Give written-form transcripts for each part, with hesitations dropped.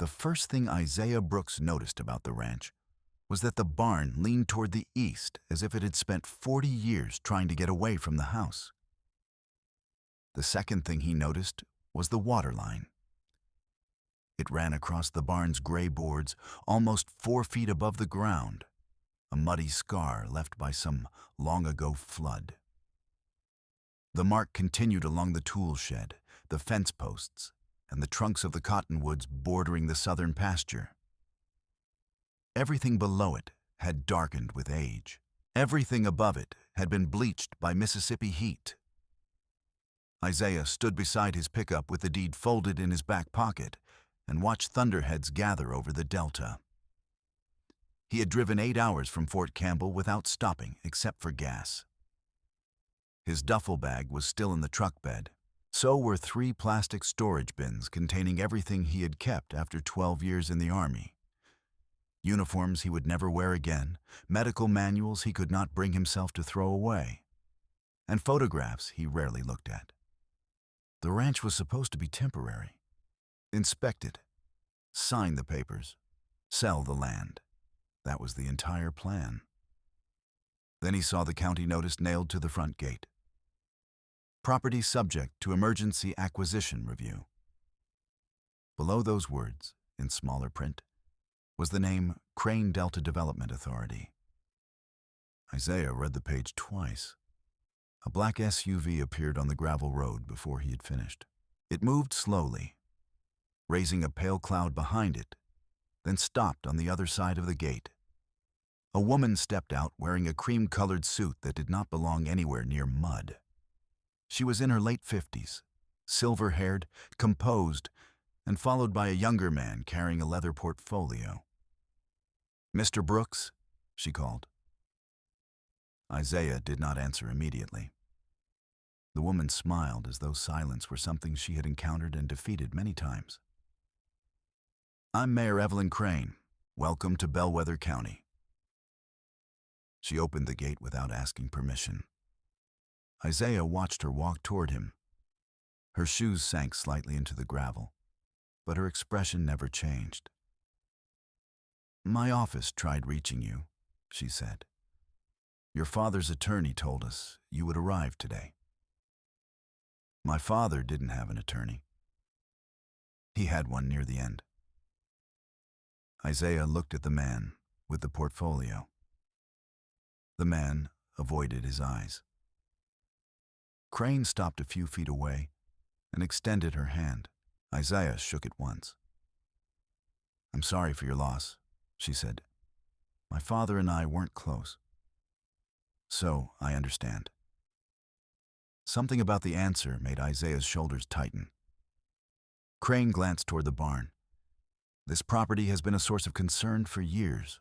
The first thing Isaiah Brooks noticed about the ranch was that the barn leaned toward the east as if it had spent 40 years trying to get away from the house. The second thing he noticed was the water line. It ran across the barn's gray boards almost 4 feet above the ground, a muddy scar left by some long-ago flood. The mark continued along the tool shed, the fence posts, and the trunks of the cottonwoods bordering the southern pasture. Everything below it had darkened with age. Everything above it had been bleached by Mississippi heat. Isaiah stood beside his pickup with the deed folded in his back pocket and watched thunderheads gather over the delta. He had driven 8 hours from Fort Campbell without stopping except for gas. His duffel bag was still in the truck bed. So were 3 plastic storage bins containing everything he had kept after 12 years in the Army. Uniforms he would never wear again, medical manuals he could not bring himself to throw away, and photographs he rarely looked at. The ranch was supposed to be temporary. Inspect it, sign the papers, sell the land. That was the entire plan. Then he saw the county notice nailed to the front gate. Property subject to emergency acquisition review. Below those words, in smaller print, was the name Crane Delta Development Authority. Isaiah read the page twice. A black SUV appeared on the gravel road before he had finished. It moved slowly, raising a pale cloud behind it, then stopped on the other side of the gate. A woman stepped out wearing a cream-colored suit that did not belong anywhere near mud. She was in her late 50s, silver-haired, composed, and followed by a younger man carrying a leather portfolio. "Mr. Brooks?" she called. Isaiah did not answer immediately. The woman smiled as though silence were something she had encountered and defeated many times. "I'm Mayor Evelyn Crane. Welcome to Bellwether County." She opened the gate without asking permission. Isaiah watched her walk toward him. Her shoes sank slightly into the gravel, but her expression never changed. "My office tried reaching you," she said. "Your father's attorney told us you would arrive today." "My father didn't have an attorney. He had one near the end." Isaiah looked at the man with the portfolio. The man avoided his eyes. Crane stopped a few feet away and extended her hand. Isaiah shook it once. "I'm sorry for your loss," she said. "My father and I weren't close. So, I understand." Something about the answer made Isaiah's shoulders tighten. Crane glanced toward the barn. "This property has been a source of concern for years.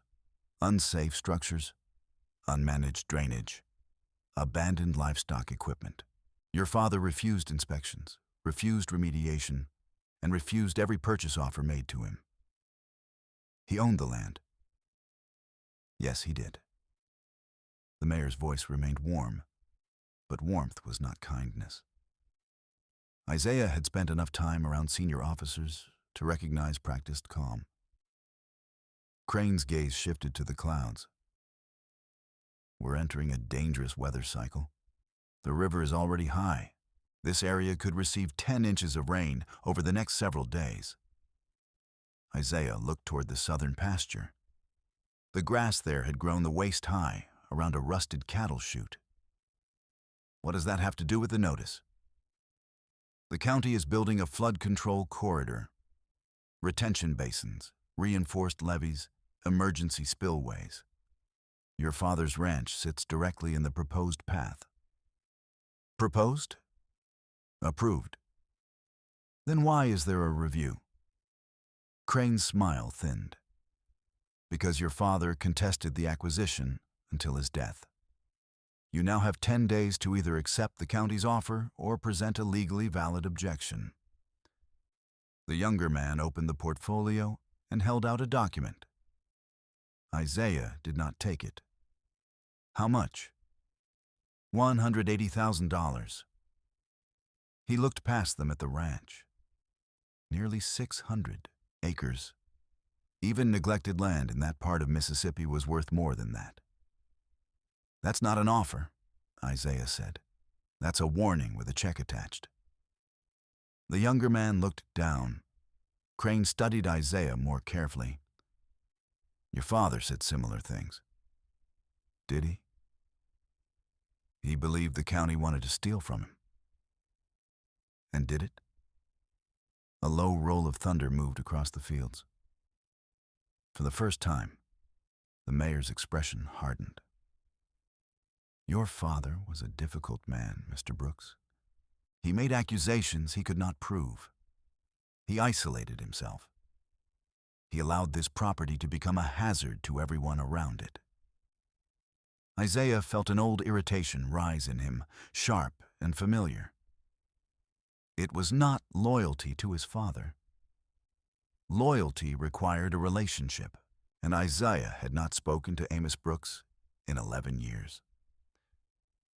Unsafe structures, unmanaged drainage, abandoned livestock equipment. Your father refused inspections, refused remediation, and refused every purchase offer made to him. He owned the land." "Yes, he did." The mayor's voice remained warm, but warmth was not kindness. Isaiah had spent enough time around senior officers to recognize practiced calm. Crane's gaze shifted to the clouds. "We're entering a dangerous weather cycle. The river is already high. This area could receive 10 inches of rain over the next several days." Isaiah looked toward the southern pasture. The grass there had grown the waist high around a rusted cattle chute. "What does that have to do with the notice?" "The county is building a flood control corridor. Retention basins, reinforced levees, emergency spillways. Your father's ranch sits directly in the proposed path." "Proposed?" "Approved." "Then why is there a review?" Crane's smile thinned. "Because your father contested the acquisition until his death. You now have 10 days to either accept the county's offer or present a legally valid objection." The younger man opened the portfolio and held out a document. Isaiah did not take it. "How much?" $180,000. He looked past them at the ranch. Nearly 600. acres. Even neglected land in that part of Mississippi was worth more than that. "That's not an offer," Isaiah said. "That's a warning with a check attached." The younger man looked down. Crane studied Isaiah more carefully. "Your father said similar things." "Did he?" "He believed the county wanted to steal from him." "And did it?" A low roll of thunder moved across the fields. For the first time, the mayor's expression hardened. "Your father was a difficult man, Mr. Brooks. He made accusations he could not prove. He isolated himself. He allowed this property to become a hazard to everyone around it." Isaiah felt an old irritation rise in him, sharp and familiar. It was not loyalty to his father. Loyalty required a relationship, and Isaiah had not spoken to Amos Brooks in 11 years.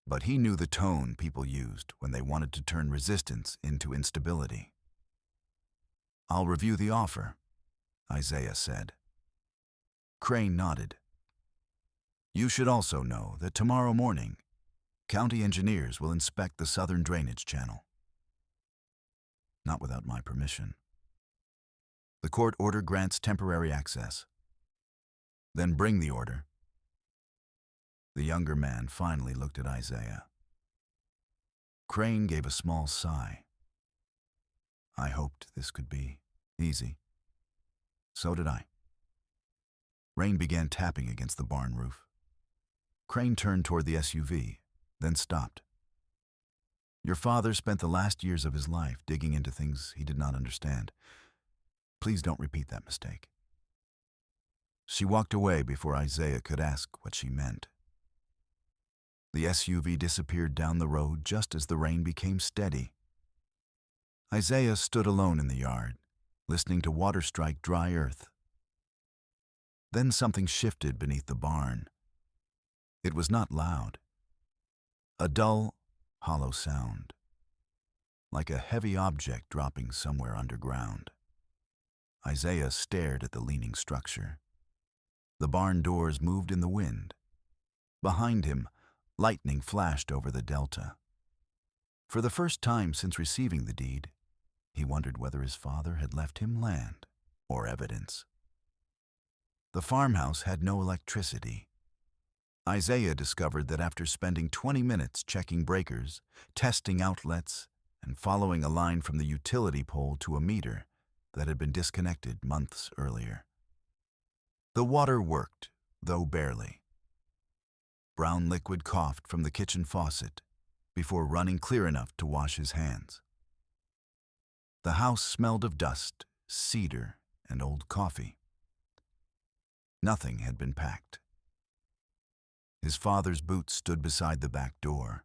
But he knew the tone people used when they wanted to turn resistance into instability. "I'll review the offer," Isaiah said. Crane nodded. "You should also know that tomorrow morning, county engineers will inspect the southern drainage channel." "Not without my permission." "The court order grants temporary access." "Then bring the order." The younger man finally looked at Isaiah. Crane gave a small sigh. "I hoped this could be easy." "So did I." Rain began tapping against the barn roof. Crane turned toward the SUV, then stopped. "Your father spent the last years of his life digging into things he did not understand. Please don't repeat that mistake." She walked away before Isaiah could ask what she meant. The SUV disappeared down the road just as the rain became steady. Isaiah stood alone in the yard, listening to water strike dry earth. Then something shifted beneath the barn. It was not loud. A dull, hollow sound, like a heavy object dropping somewhere underground. Isaiah stared at the leaning structure. The barn doors moved in the wind. Behind him, lightning flashed over the delta. For the first time since receiving the deed, he wondered whether his father had left him land or evidence. The farmhouse had no electricity. Isaiah discovered that after spending 20 minutes checking breakers, testing outlets, and following a line from the utility pole to a meter that had been disconnected months earlier. The water worked, though barely. Brown liquid coughed from the kitchen faucet before running clear enough to wash his hands. The house smelled of dust, cedar, and old coffee. Nothing had been packed. His father's boots stood beside the back door.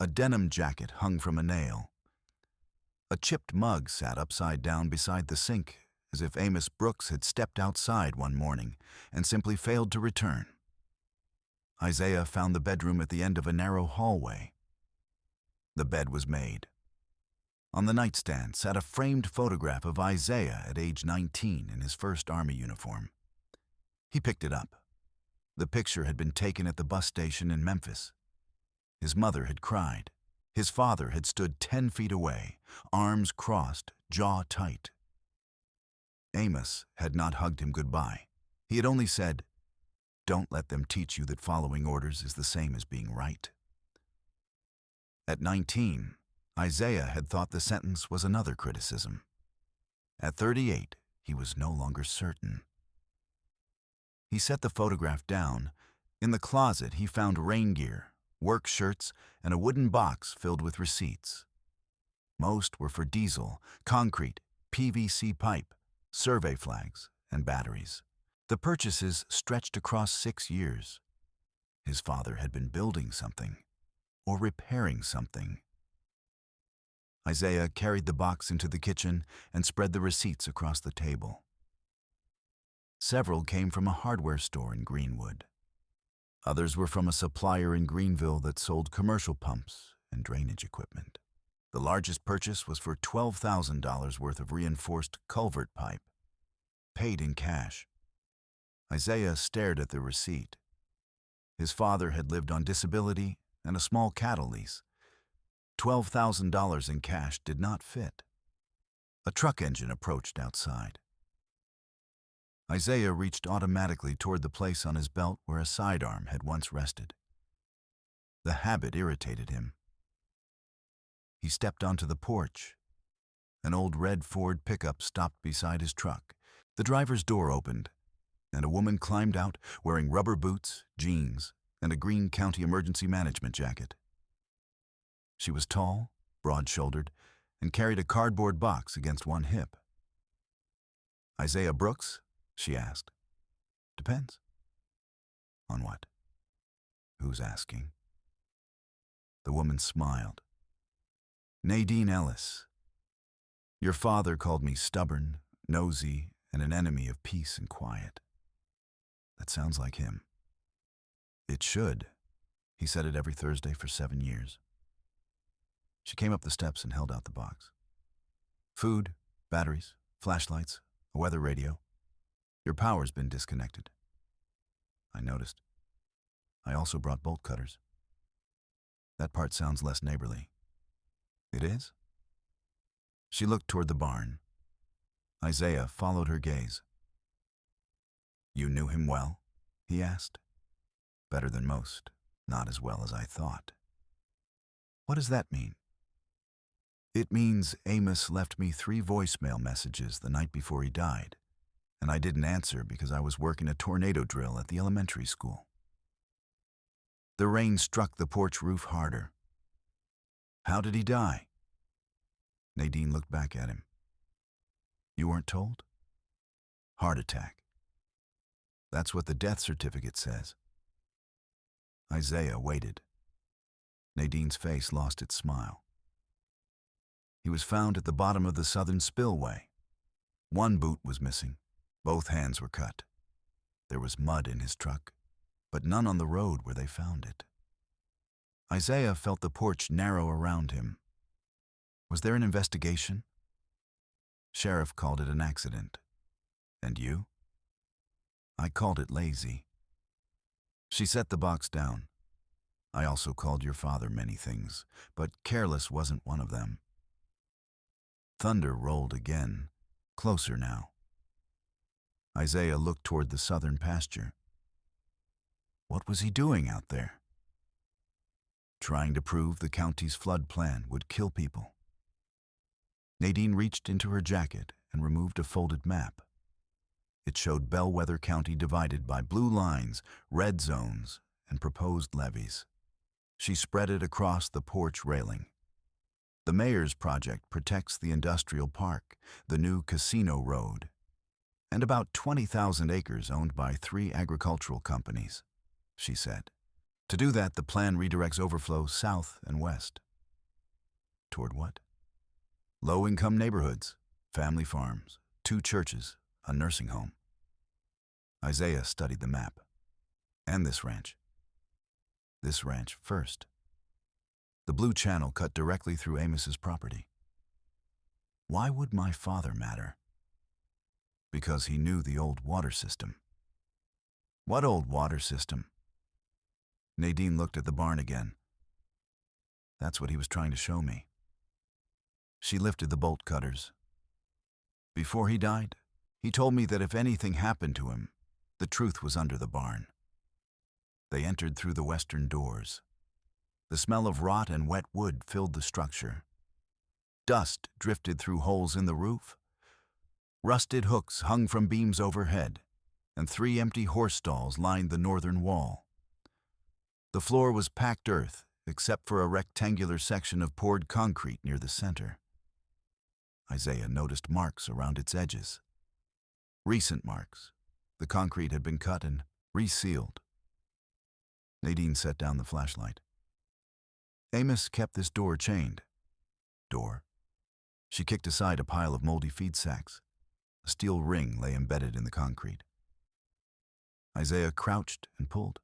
A denim jacket hung from a nail. A chipped mug sat upside down beside the sink, as if Amos Brooks had stepped outside one morning and simply failed to return. Isaiah found the bedroom at the end of a narrow hallway. The bed was made. On the nightstand sat a framed photograph of Isaiah at age 19 in his first Army uniform. He picked it up. The picture had been taken at the bus station in Memphis. His mother had cried. His father had stood 10 feet away, arms crossed, jaw tight. Amos had not hugged him goodbye. He had only said, "Don't let them teach you that following orders is the same as being right." At 19, Isaiah had thought the sentence was another criticism. At 38, he was no longer certain. He set the photograph down. In the closet, he found rain gear, work shirts, and a wooden box filled with receipts. Most were for diesel, concrete, PVC pipe, survey flags, and batteries. The purchases stretched across 6 years. His father had been building something, or repairing something. Isaiah carried the box into the kitchen and spread the receipts across the table. Several came from a hardware store in Greenwood. Others were from a supplier in Greenville that sold commercial pumps and drainage equipment. The largest purchase was for $12,000 worth of reinforced culvert pipe, paid in cash. Isaiah stared at the receipt. His father had lived on disability and a small cattle lease. $12,000 in cash did not fit. A truck engine approached outside. Isaiah reached automatically toward the place on his belt where a sidearm had once rested. The habit irritated him. He stepped onto the porch. An old red Ford pickup stopped beside his truck. The driver's door opened, and a woman climbed out wearing rubber boots, jeans, and a green county emergency management jacket. She was tall, broad-shouldered, and carried a cardboard box against one hip. "Isaiah Brooks?" she asked. "Depends." "On what?" "Who's asking?" The woman smiled. "Nadine Ellis. Your father called me stubborn, nosy, and an enemy of peace and quiet. That sounds like him." "It should. He said it every Thursday for 7 years. She came up the steps and held out the box. "Food, batteries, flashlights, a weather radio. Your power's been disconnected." I noticed. "I also brought bolt cutters." "That part sounds less neighborly." "It is?" She looked toward the barn. Isaiah followed her gaze. "You knew him well?" he asked. "Better than most. Not as well as I thought." "What does that mean?" "It means Amos left me 3 voicemail messages the night before he died, and I didn't answer because I was working a tornado drill at the elementary school." The rain struck the porch roof harder. "How did he die?" Nadine looked back at him. "You weren't told?" "Heart attack. That's what the death certificate says." Isaiah waited. Nadine's face lost its smile. "He was found at the bottom of the southern spillway. One boot was missing. Both hands were cut. There was mud in his truck, but none on the road where they found it." Isaiah felt the porch narrow around him. "Was there an investigation?" "Sheriff called it an accident." "And you?" "I called it lazy." She set the box down. "I also called your father many things, but careless wasn't one of them." Thunder rolled again, closer now. Isaiah looked toward the southern pasture. What was he doing out there? Trying to prove the county's flood plan would kill people. Nadine reached into her jacket and removed a folded map. It showed Bellwether County divided by blue lines, red zones, and proposed levees. She spread it across the porch railing. The mayor's project protects the industrial park, the new casino road, and about 20,000 acres owned by 3 agricultural companies, she said. To do that, the plan redirects overflow south and west. Toward what? Low-income neighborhoods, family farms, 2 churches, a nursing home. Isaiah studied the map. And this ranch. This ranch first. The blue channel cut directly through Amos's property. Why would my father matter? Because he knew the old water system. What old water system? Nadine looked at the barn again. That's what he was trying to show me. She lifted the bolt cutters. Before he died, he told me that if anything happened to him, the truth was under the barn. They entered through the western doors. The smell of rot and wet wood filled the structure. Dust drifted through holes in the roof. Rusted hooks hung from beams overhead, and 3 empty horse stalls lined the northern wall. The floor was packed earth, except for a rectangular section of poured concrete near the center. Isaiah noticed marks around its edges. Recent marks. The concrete had been cut and resealed. Nadine set down the flashlight. Amos kept this door chained. Door? She kicked aside a pile of moldy feed sacks. A steel ring lay embedded in the concrete. Isaiah crouched and pulled.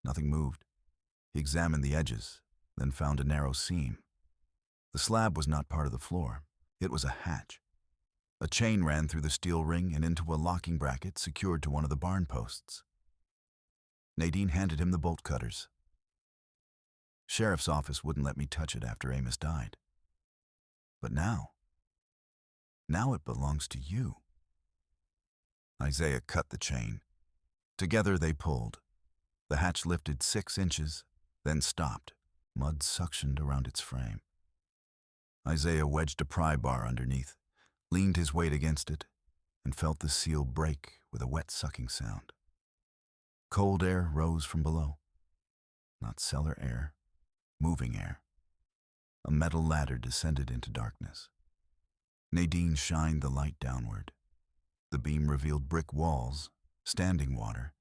Nothing moved. He examined the edges, then found a narrow seam. The slab was not part of the floor. It was a hatch. A chain ran through the steel ring and into a locking bracket secured to one of the barn posts. Nadine handed him the bolt cutters. Sheriff's office wouldn't let me touch it after Amos died. But now it belongs to you. Isaiah cut the chain. Together they pulled. The hatch lifted 6 inches, then stopped. Mud suctioned around its frame. Isaiah wedged a pry bar underneath, leaned his weight against it, and felt the seal break with a wet sucking sound. Cold air rose from below. Not cellar air, moving air. A metal ladder descended into darkness. Nadine shined the light downward. The beam revealed brick walls, standing water,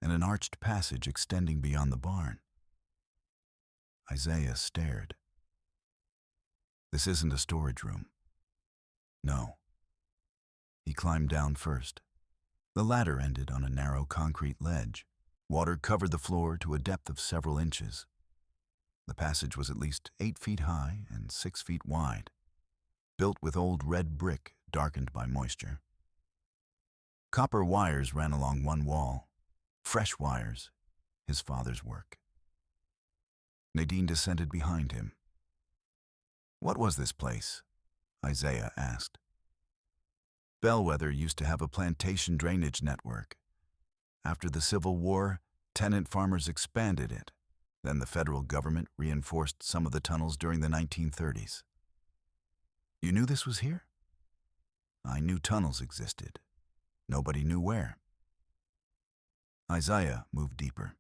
and an arched passage extending beyond the barn. Isaiah stared. This isn't a storage room. No. He climbed down first. The ladder ended on a narrow concrete ledge. Water covered the floor to a depth of several inches. The passage was at least 8 feet high and 6 feet wide, built with old red brick darkened by moisture. Copper wires ran along one wall, fresh wires, his father's work. Nadine descended behind him. What was this place? Isaiah asked. Bellwether used to have a plantation drainage network. After the Civil War, tenant farmers expanded it. Then the federal government reinforced some of the tunnels during the 1930s. You knew this was here? I knew tunnels existed. Nobody knew where. Isaiah moved deeper.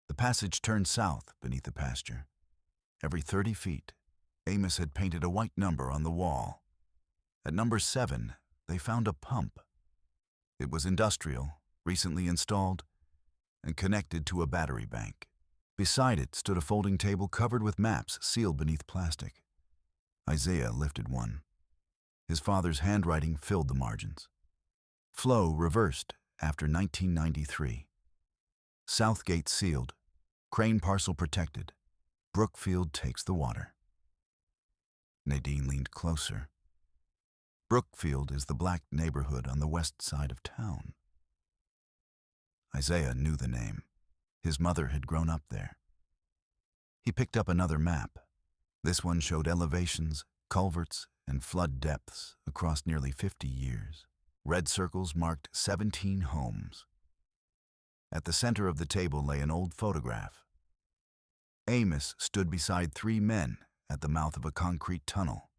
The passage turned south beneath the pasture. Every 30 feet, Amos had painted a white number on the wall. At number 7, they found a pump. It was industrial, recently installed, and connected to a battery bank. Beside it stood a folding table covered with maps sealed beneath plastic. Isaiah lifted one. His father's handwriting filled the margins. Flow reversed after 1993. Southgate sealed. Crane parcel protected. Brookfield takes the water. Nadine leaned closer. Brookfield is the black neighborhood on the west side of town. Isaiah knew the name. His mother had grown up there. He picked up another map. This one showed elevations, culverts, and flood depths across nearly 50 years. Red circles marked 17 homes. At the center of the table lay an old photograph. Amos stood beside 3 men at the mouth of a concrete tunnel.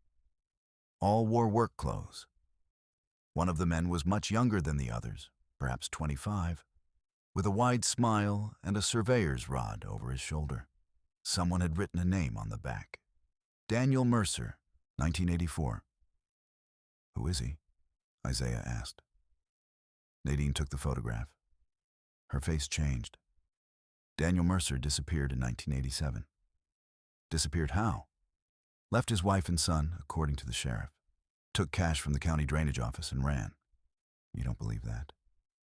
All wore work clothes. One of the men was much younger than the others, perhaps 25, with a wide smile and a surveyor's rod over his shoulder. Someone had written a name on the back. Daniel Mercer, 1984. Who is he? Isaiah asked. Nadine took the photograph. Her face changed. Daniel Mercer disappeared in 1987. Disappeared how? Left his wife and son, according to the sheriff. Took cash from the county drainage office and ran. You don't believe that?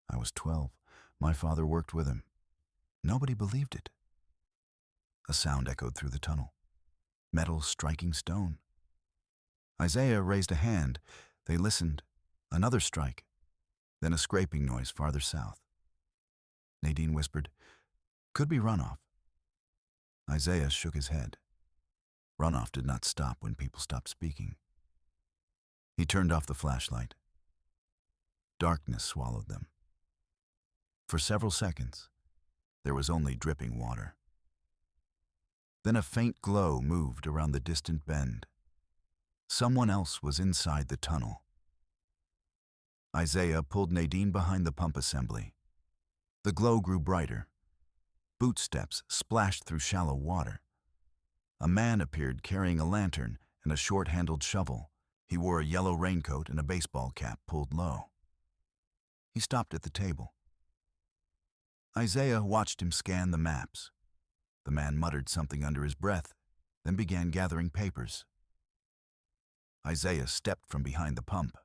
I was 12. My father worked with him. Nobody believed it. A sound echoed through the tunnel. Metal striking stone. Isaiah raised a hand. They listened. Another strike. Then a scraping noise farther south. Nadine whispered, "Could be runoff." Isaiah shook his head. Runoff did not stop when people stopped speaking. He turned off the flashlight. Darkness swallowed them. For several seconds, there was only dripping water. Then a faint glow moved around the distant bend. Someone else was inside the tunnel. Isaiah pulled Nadine behind the pump assembly. The glow grew brighter. Boot steps splashed through shallow water. A man appeared carrying a lantern and a short-handled shovel. He wore a yellow raincoat and a baseball cap pulled low. He stopped at the table. Isaiah watched him scan the maps. The man muttered something under his breath, then began gathering papers. Isaiah stepped from behind the pump.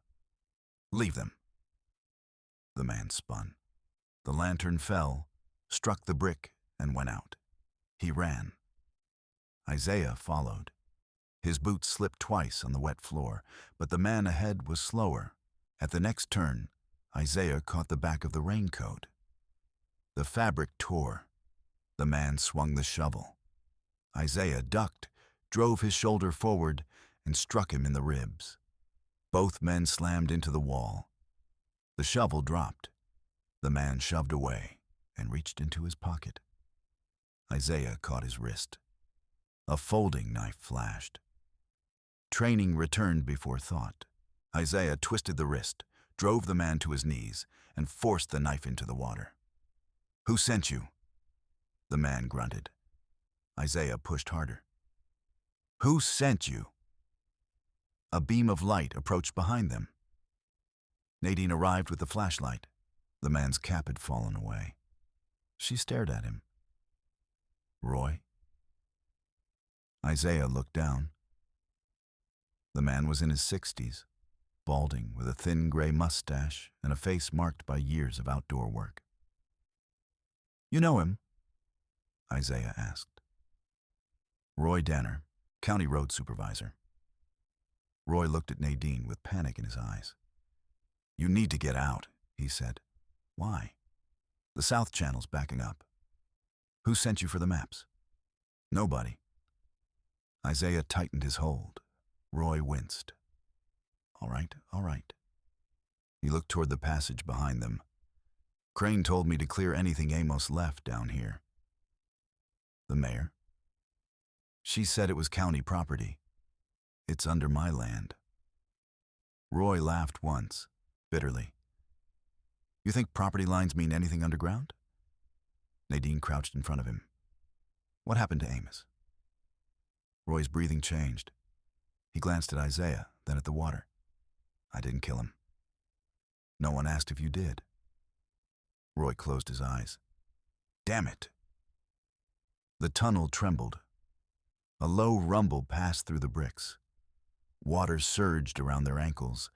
"Leave them." The man spun. The lantern fell, struck the brick, and went out. He ran. Isaiah followed. His boots slipped twice on the wet floor, but the man ahead was slower. At the next turn, Isaiah caught the back of the raincoat. The fabric tore. The man swung the shovel. Isaiah ducked, drove his shoulder forward, and struck him in the ribs. Both men slammed into the wall. The shovel dropped. The man shoved away and reached into his pocket. Isaiah caught his wrist. A folding knife flashed. Training returned before thought. Isaiah twisted the wrist, drove the man to his knees, and forced the knife into the water. "Who sent you?" The man grunted. Isaiah pushed harder. "Who sent you?" A beam of light approached behind them. Nadine arrived with the flashlight. The man's cap had fallen away. She stared at him. "Roy?" Isaiah looked down. The man was in his 60s, balding with a thin gray mustache and a face marked by years of outdoor work. "You know him?" Isaiah asked. "Roy Danner, County Road Supervisor." Roy looked at Nadine with panic in his eyes. "You need to get out," he said. "Why?" "The South Channel's backing up." "Who sent you for the maps?" "Nobody." Isaiah tightened his hold. Roy winced. All right. He looked toward the passage behind them. "Crane told me to clear anything Amos left down here." "The mayor?" "She said it was county property. It's under my land." Roy laughed once, bitterly. "You think property lines mean anything underground?" Nadine crouched in front of him. "What happened to Amos?" Roy's breathing changed. He glanced at Isaiah, then at the water. "I didn't kill him." "No one asked if you did." Roy closed his eyes. "Damn it." The tunnel trembled. A low rumble passed through the bricks. Water surged around their ankles,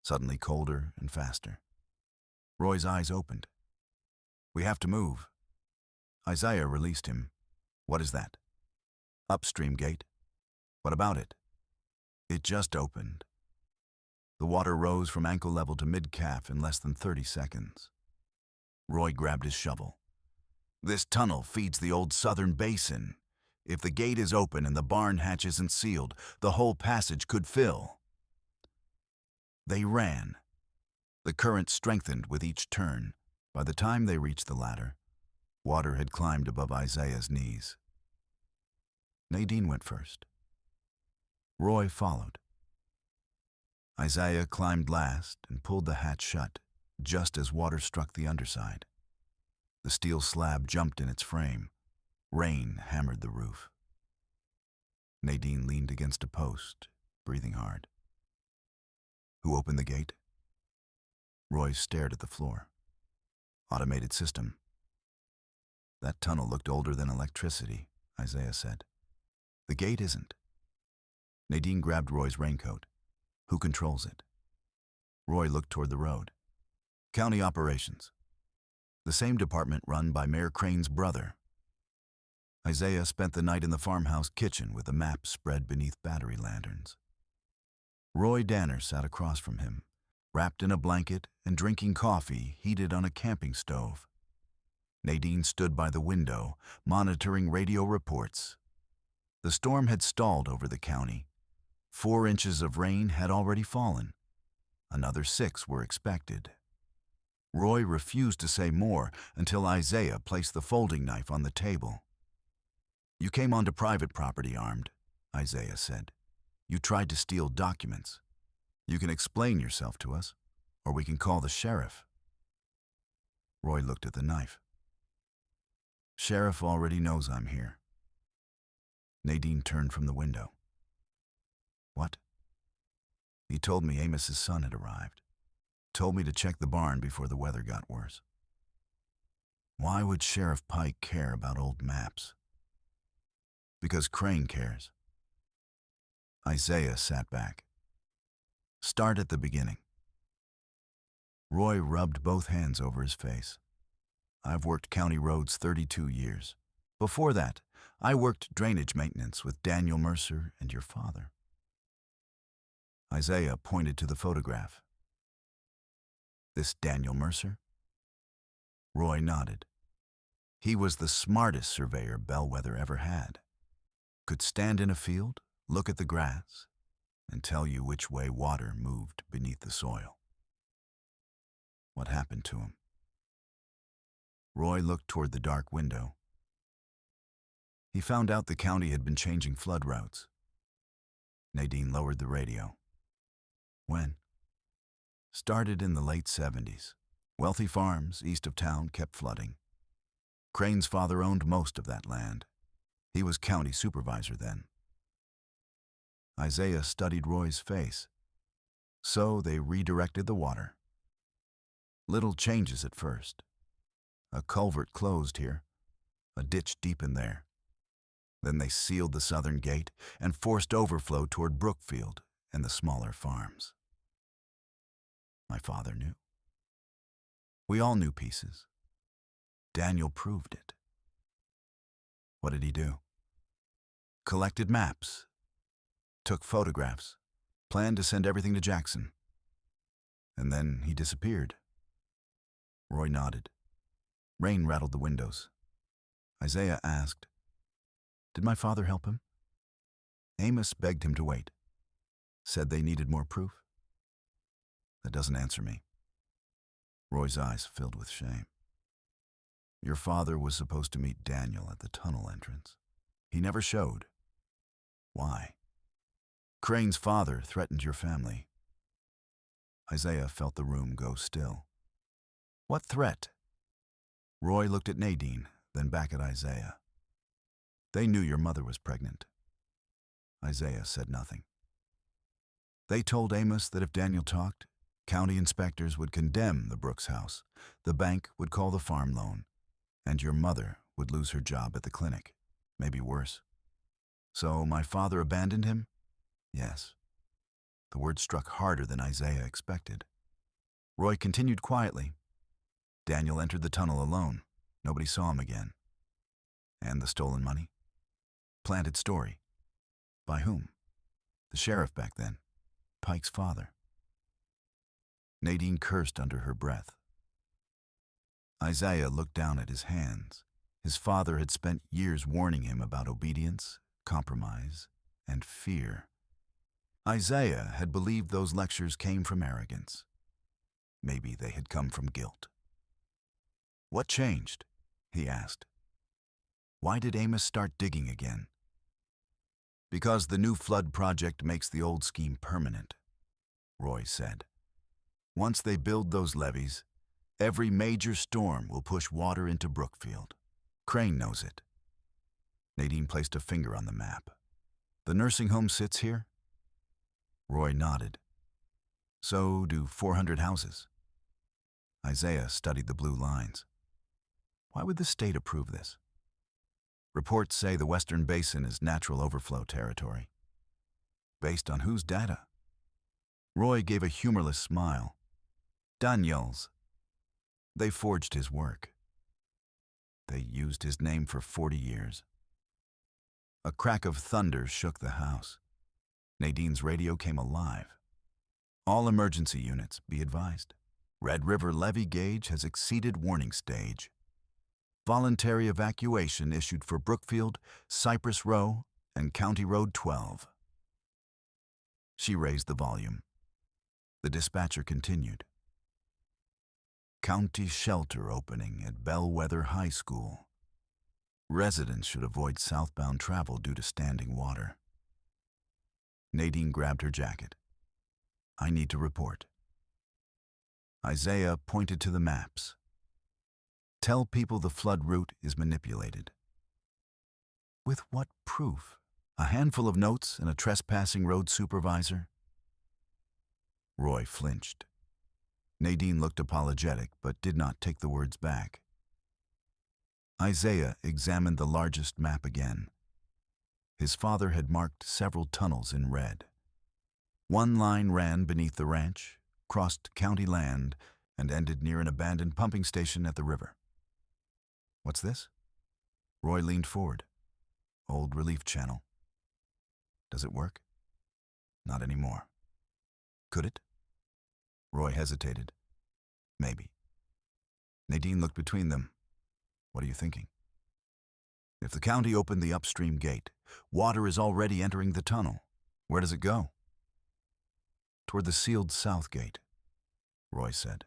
suddenly colder and faster. Roy's eyes opened. "We have to move." Isaiah released him. "What is that?" "Upstream gate." "What about it?" "It just opened." The water rose from ankle level to mid-calf in less than 30 seconds. Roy grabbed his shovel. "This tunnel feeds the old southern basin. If the gate is open and the barn hatch isn't sealed, the whole passage could fill." They ran. The current strengthened with each turn. By the time they reached the ladder, water had climbed above Isaiah's knees. Nadine went first. Roy followed. Isaiah climbed last and pulled the hatch shut, just as water struck the underside. The steel slab jumped in its frame. Rain hammered the roof. Nadine leaned against a post, breathing hard. "Who opened the gate?" Roy stared at the floor. "Automated system." "That tunnel looked older than electricity," Isaiah said. "The gate isn't." Nadine grabbed Roy's raincoat. "Who controls it?" Roy looked toward the road. "County Operations. The same department run by Mayor Crane's brother." Isaiah spent the night in the farmhouse kitchen with the map spread beneath battery lanterns. Roy Danner sat across from him, wrapped in a blanket and drinking coffee heated on a camping stove. Nadine stood by the window, monitoring radio reports. The storm had stalled over the county. 4 inches of rain had already fallen. Another 6 were expected. Roy refused to say more until Isaiah placed the folding knife on the table. "You came onto private property armed," Isaiah said. "You tried to steal documents. You can explain yourself to us, or we can call the sheriff." Roy looked at the knife. "Sheriff already knows I'm here." Nadine turned from the window. "What?" "He told me Amos's son had arrived. Told me to check the barn before the weather got worse." "Why would Sheriff Pike care about old maps?" "Because Crane cares." Isaiah sat back. "Start at the beginning." Roy rubbed both hands over his face. "I've worked county roads 32 years. Before that, I worked drainage maintenance with Daniel Mercer and your father." Isaiah pointed to the photograph. This Daniel Mercer? Roy nodded. He was the smartest surveyor Bellwether ever had. Could stand in a field, look at the grass, and tell you which way water moved beneath the soil. What happened to him? Roy looked toward the dark window. He found out the county had been changing flood routes. Nadine lowered the radio. When? Started in the late 70s. Wealthy farms east of town kept flooding. Crane's father owned most of that land. He was county supervisor then. Isaiah studied Roy's face. So they redirected the water. Little changes at first. A culvert closed here, a ditch deep in there. Then they sealed the southern gate and forced overflow toward Brookfield and the smaller farms. My father knew. We all knew pieces. Daniel proved it. What did he do? Collected maps, took photographs, planned to send everything to Jackson. And then he disappeared. Roy nodded. Rain rattled the windows. Isaiah asked, "Did my father help him?" Amos begged him to wait. Said they needed more proof. That doesn't answer me. Roy's eyes filled with shame. Your father was supposed to meet Daniel at the tunnel entrance. He never showed. Why? Crane's father threatened your family. Isaiah felt the room go still. What threat? Roy looked at Nadine, then back at Isaiah. They knew your mother was pregnant. Isaiah said nothing. They told Amos that if Daniel talked, county inspectors would condemn the Brooks house, the bank would call the farm loan, and your mother would lose her job at the clinic, maybe worse. So my father abandoned him? Yes. The word struck harder than Isaiah expected. Roy continued quietly. Daniel entered the tunnel alone. Nobody saw him again. And the stolen money? Planted story. By whom? The sheriff back then. Pike's father. Nadine cursed under her breath. Isaiah looked down at his hands. His father had spent years warning him about obedience, compromise, and fear. Isaiah had believed those lectures came from arrogance. Maybe they had come from guilt. What changed? He asked. Why did Amos start digging again? Because the new flood project makes the old scheme permanent, Roy said. Once they build those levees, every major storm will push water into Brookfield. Crane knows it. Nadine placed a finger on the map. The nursing home sits here? Roy nodded. So do 400 houses. Isaiah studied the blue lines. Why would the state approve this? Reports say the Western Basin is natural overflow territory. Based on whose data? Roy gave a humorless smile. Daniel's. They forged his work. They used his name for 40 years. A crack of thunder shook the house. Nadine's radio came alive. All emergency units, be advised. Red River levee gauge has exceeded warning stage. Voluntary evacuation issued for Brookfield, Cypress Row, and County Road 12. She raised the volume. The dispatcher continued. County shelter opening at Bellwether High School. Residents should avoid southbound travel due to standing water. Nadine grabbed her jacket. I need to report. Isaiah pointed to the maps. Tell people the flood route is manipulated. With what proof? A handful of notes and a trespassing road supervisor? Roy flinched. Nadine looked apologetic but did not take the words back. Isaiah examined the largest map again. His father had marked several tunnels in red. One line ran beneath the ranch, crossed county land, and ended near an abandoned pumping station at the river. What's this? Roy leaned forward. Old relief channel. Does it work? Not anymore. Could it? Roy hesitated. Maybe. Nadine looked between them. What are you thinking? If the county opened the upstream gate, water is already entering the tunnel. Where does it go? Toward the sealed south gate, Roy said.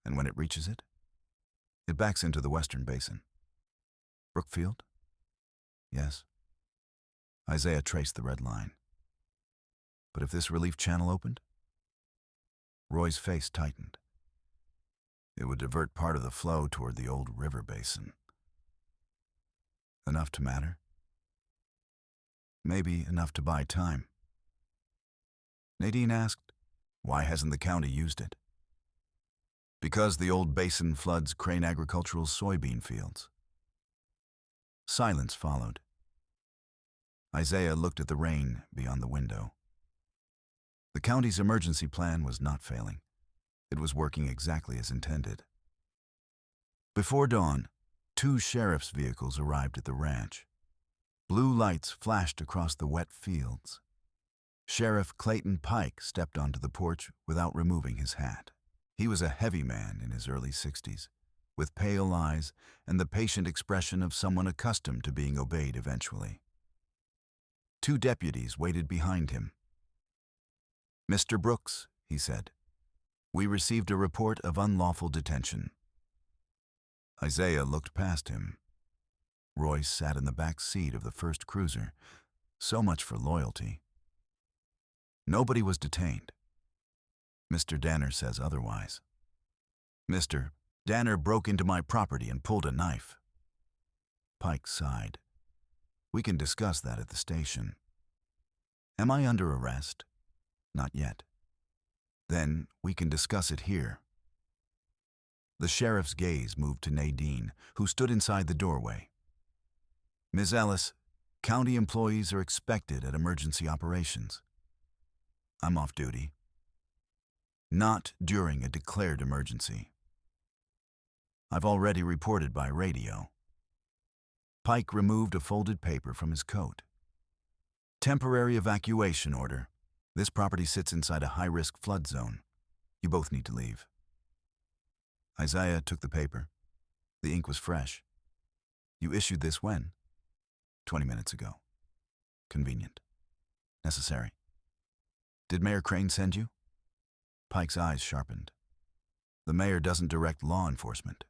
And when it reaches it? It backs into the western basin. Brookfield? Yes. Isaiah traced the red line. But if this relief channel opened? Roy's face tightened. It would divert part of the flow toward the old river basin. Enough to matter? Maybe enough to buy time. Nadine asked, why hasn't the county used it? Because the old basin floods Crane Agricultural's soybean fields. Silence followed. Isaiah looked at the rain beyond the window. The county's emergency plan was not failing. It was working exactly as intended. Before dawn, 2 sheriff's vehicles arrived at the ranch. Blue lights flashed across the wet fields. Sheriff Clayton Pike stepped onto the porch without removing his hat. He was a heavy man in his early 60s, with pale eyes and the patient expression of someone accustomed to being obeyed eventually. 2 deputies waited behind him. Mr. Brooks, he said, we received a report of unlawful detention. Isaiah looked past him. Roy sat in the back seat of the first cruiser. So much for loyalty. Nobody was detained. Mr. Danner says otherwise. Mr. Danner broke into my property and pulled a knife. Pike sighed. We can discuss that at the station. Am I under arrest? Not yet. Then we can discuss it here. The sheriff's gaze moved to Nadine, who stood inside the doorway. Ms. Ellis, county employees are expected at emergency operations. I'm off duty. Not during a declared emergency. I've already reported by radio. Pike removed a folded paper from his coat. Temporary evacuation order. This property sits inside a high-risk flood zone. You both need to leave. Isaiah took the paper. The ink was fresh. You issued this when? 20 minutes ago. Convenient. Necessary. Did Mayor Crane send you? Pike's eyes sharpened. The mayor doesn't direct law enforcement.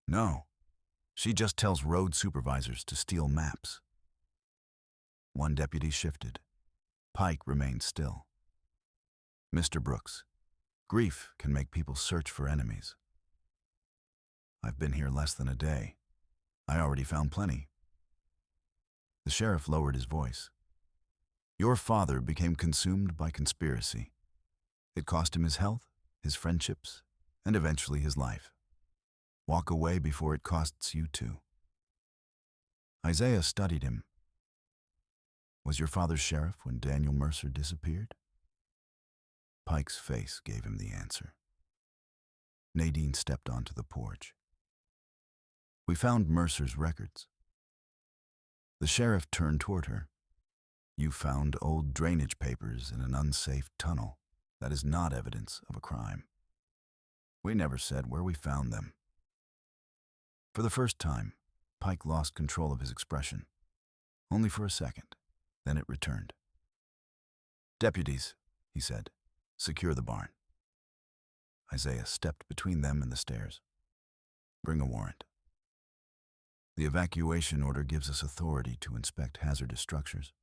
No. She just tells road supervisors to steal maps. One deputy shifted. Pike remained still. Mr. Brooks, grief can make people search for enemies. I've been here less than a day. I already found plenty. The sheriff lowered his voice. Your father became consumed by conspiracy. It cost him his health, his friendships, and eventually his life. Walk away before it costs you too. Isaiah studied him. Was your father sheriff when Daniel Mercer disappeared? Pike's face gave him the answer. Nadine stepped onto the porch. We found Mercer's records. The sheriff turned toward her. You found old drainage papers in an unsafe tunnel. That is not evidence of a crime. We never said where we found them. For the first time, Pike lost control of his expression. Only for a second. Then it returned. Deputies, he said, secure the barn. Isaiah stepped between them and the stairs. Bring a warrant. The evacuation order gives us authority to inspect hazardous structures.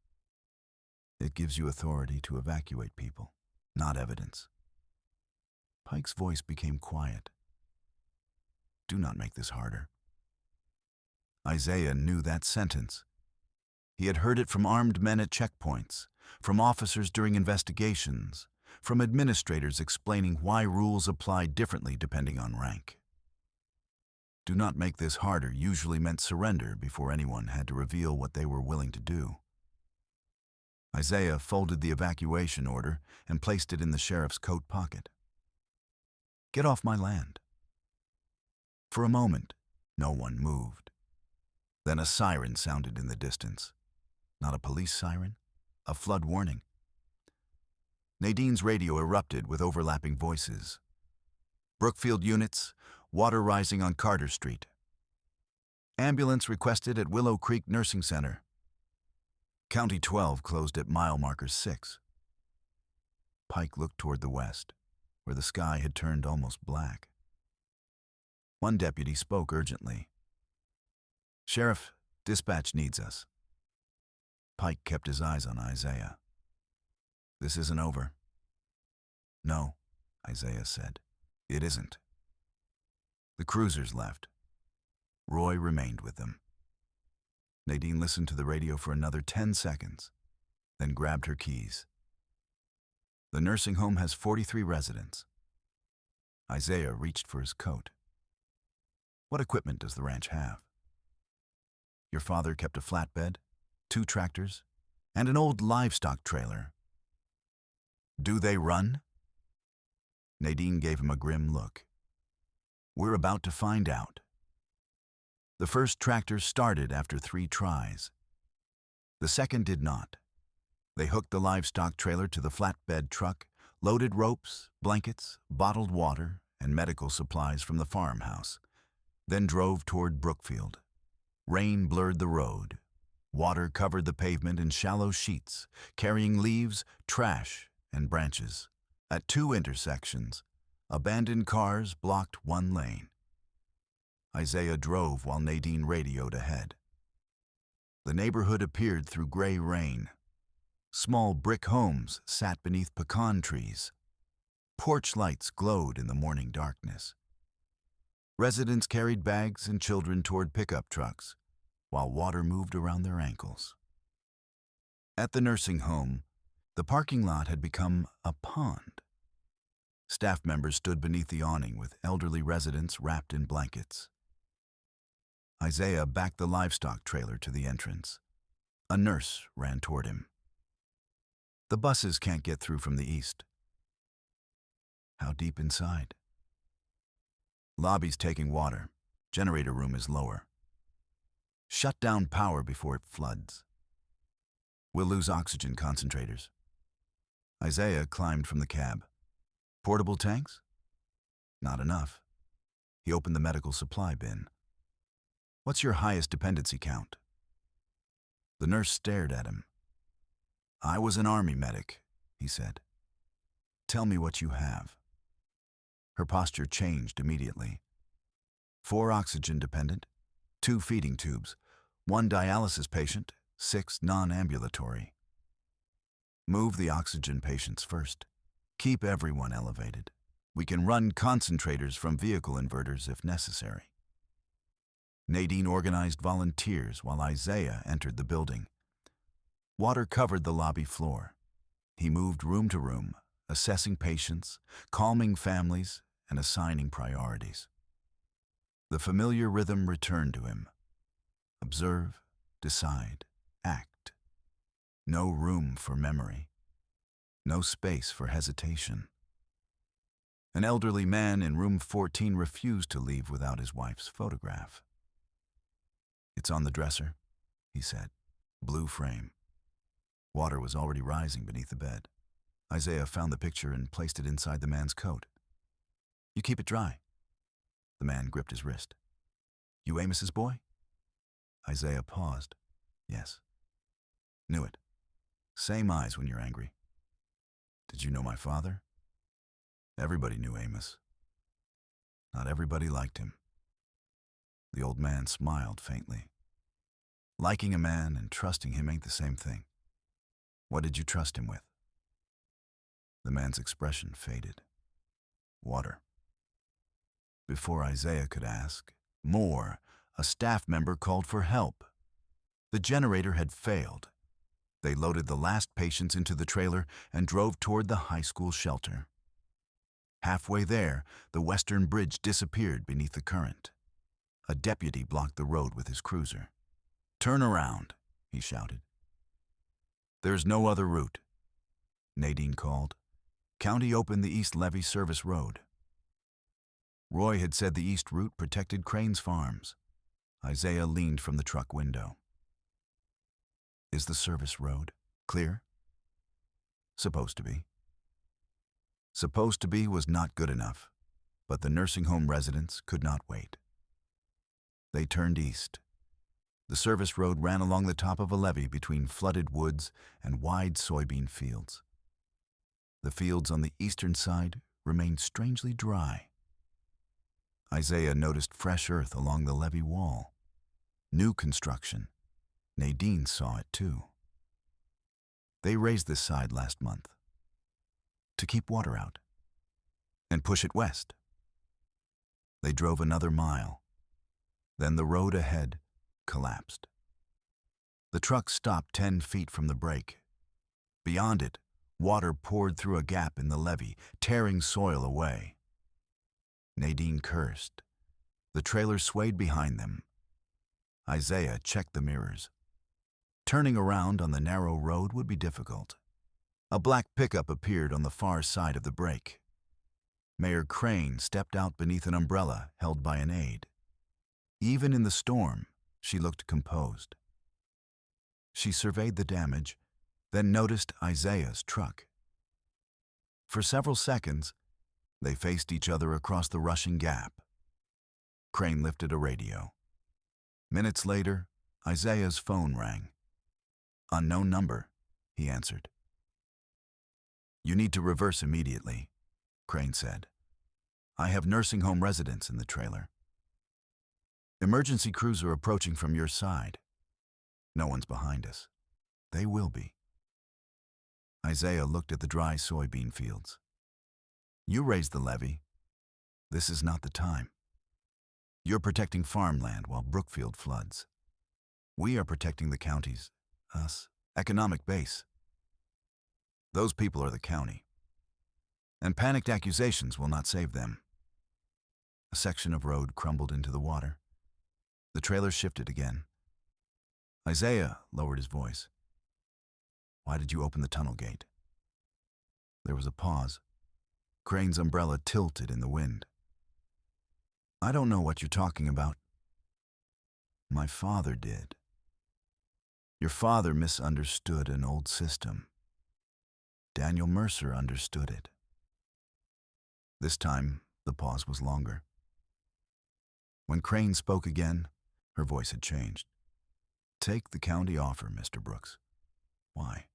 It gives you authority to evacuate people, not evidence. Pike's voice became quiet. Do not make this harder. Isaiah knew that sentence. He had heard it from armed men at checkpoints, from officers during investigations, from administrators explaining why rules apply differently depending on rank. Do not make this harder usually meant surrender before anyone had to reveal what they were willing to do. Isaiah folded the evacuation order and placed it in the sheriff's coat pocket. Get off my land. For a moment, no one moved. Then a siren sounded in the distance. Not a police siren, a flood warning. Nadine's radio erupted with overlapping voices. Brookfield units, water rising on Carter Street. Ambulance requested at Willow Creek Nursing Center. County 12 closed at mile marker 6. Pike looked toward the west, where the sky had turned almost black. One deputy spoke urgently. "Sheriff, dispatch needs us." Pike kept his eyes on Isaiah. "This isn't over." "No," Isaiah said. "It isn't." The cruisers left. Roy remained with them. Nadine listened to the radio for another 10 seconds, then grabbed her keys. The nursing home has 43 residents. Isaiah reached for his coat. "What equipment does the ranch have?" "Your father kept a flatbed, 2 tractors, and an old livestock trailer." "Do they run?" Nadine gave him a grim look. "We're about to find out." The first tractor started after 3 tries. The second did not. They hooked the livestock trailer to the flatbed truck, loaded ropes, blankets, bottled water, and medical supplies from the farmhouse, then drove toward Brookfield. Rain blurred the road. Water covered the pavement in shallow sheets, carrying leaves, trash, and branches. At 2 intersections, abandoned cars blocked one lane. Isaiah drove while Nadine radioed ahead. The neighborhood appeared through gray rain. Small brick homes sat beneath pecan trees. Porch lights glowed in the morning darkness. Residents carried bags and children toward pickup trucks, while water moved around their ankles. At the nursing home, the parking lot had become a pond. Staff members stood beneath the awning with elderly residents wrapped in blankets. Isaiah backed the livestock trailer to the entrance. A nurse ran toward him. "The buses can't get through from the east." "How deep inside?" "Lobby's taking water. Generator room is lower. Shut down power before it floods. We'll lose oxygen concentrators." Isaiah climbed from the cab. "Portable tanks?" "Not enough." He opened the medical supply bin. "What's your highest dependency count?" The nurse stared at him. "I was an Army medic," he said. "Tell me what you have." Her posture changed immediately. 4 oxygen dependent, 2 feeding tubes, 1 dialysis patient, 6 non-ambulatory. Move the oxygen patients first. Keep everyone elevated. We can run concentrators from vehicle inverters if necessary. Nadine organized volunteers while Isaiah entered the building. Water covered the lobby floor. He moved room to room, assessing patients, calming families, and assigning priorities. The familiar rhythm returned to him. Observe, decide, act. No room for memory. No space for hesitation. An elderly man in room 14 refused to leave without his wife's photograph. "It's on the dresser," he said. Blue frame. Water was already rising beneath the bed. Isaiah found the picture and placed it inside the man's coat. "You keep it dry." The man gripped his wrist. "You Amos's boy?" Isaiah paused. "Yes." "Knew it. Same eyes when you're angry." "Did you know my father?" "Everybody knew Amos. Not everybody liked him." The old man smiled faintly. "Liking a man and trusting him ain't the same thing. What did you trust him with?" The man's expression faded. "Water." Before Isaiah could ask more, a staff member called for help. The generator had failed. They loaded the last patients into the trailer and drove toward the high school shelter. Halfway there, the western bridge disappeared beneath the current. A deputy blocked the road with his cruiser. "Turn around," he shouted. "There's no other route," Nadine called. County opened the East Levee Service Road. Roy had said the east route protected Crane's farms. Isaiah leaned from the truck window. "Is the service road clear?" "Supposed to be." Supposed to be was not good enough, but the nursing home residents could not wait. They turned east. The service road ran along the top of a levee between flooded woods and wide soybean fields. The fields on the eastern side remained strangely dry. Isaiah noticed fresh earth along the levee wall. New construction. Nadine saw it too. They raised this side last month to keep water out and push it west. They drove another mile. Then the road ahead collapsed. The truck stopped 10 feet from the break. Beyond it, water poured through a gap in the levee, tearing soil away. Nadine cursed. The trailer swayed behind them. Isaiah checked the mirrors. Turning around on the narrow road would be difficult. A black pickup appeared on the far side of the break. Mayor Crane stepped out beneath an umbrella held by an aide. Even in the storm, she looked composed. She surveyed the damage, then noticed Isaiah's truck. For several seconds, they faced each other across the rushing gap. Crane lifted a radio. Minutes later, Isaiah's phone rang. "Unknown number," he answered. "You need to reverse immediately," Crane said. "I have nursing home residents in the trailer. Emergency crews are approaching from your side. No one's behind us. They will be." Isaiah looked at the dry soybean fields. "You raised the levee. This is not the time. You're protecting farmland while Brookfield floods. We are protecting the county's, economic base. Those people are the county. And panicked accusations will not save them." A section of road crumbled into the water. The trailer shifted again. Isaiah lowered his voice. "Why did you open the tunnel gate?" There was a pause. Crane's umbrella tilted in the wind. "I don't know what you're talking about." "My father did. Your father misunderstood an old system. Daniel Mercer understood it." This time, the pause was longer. When Crane spoke again, her voice had changed. "Take the county offer, Mr. Brooks." "Why?"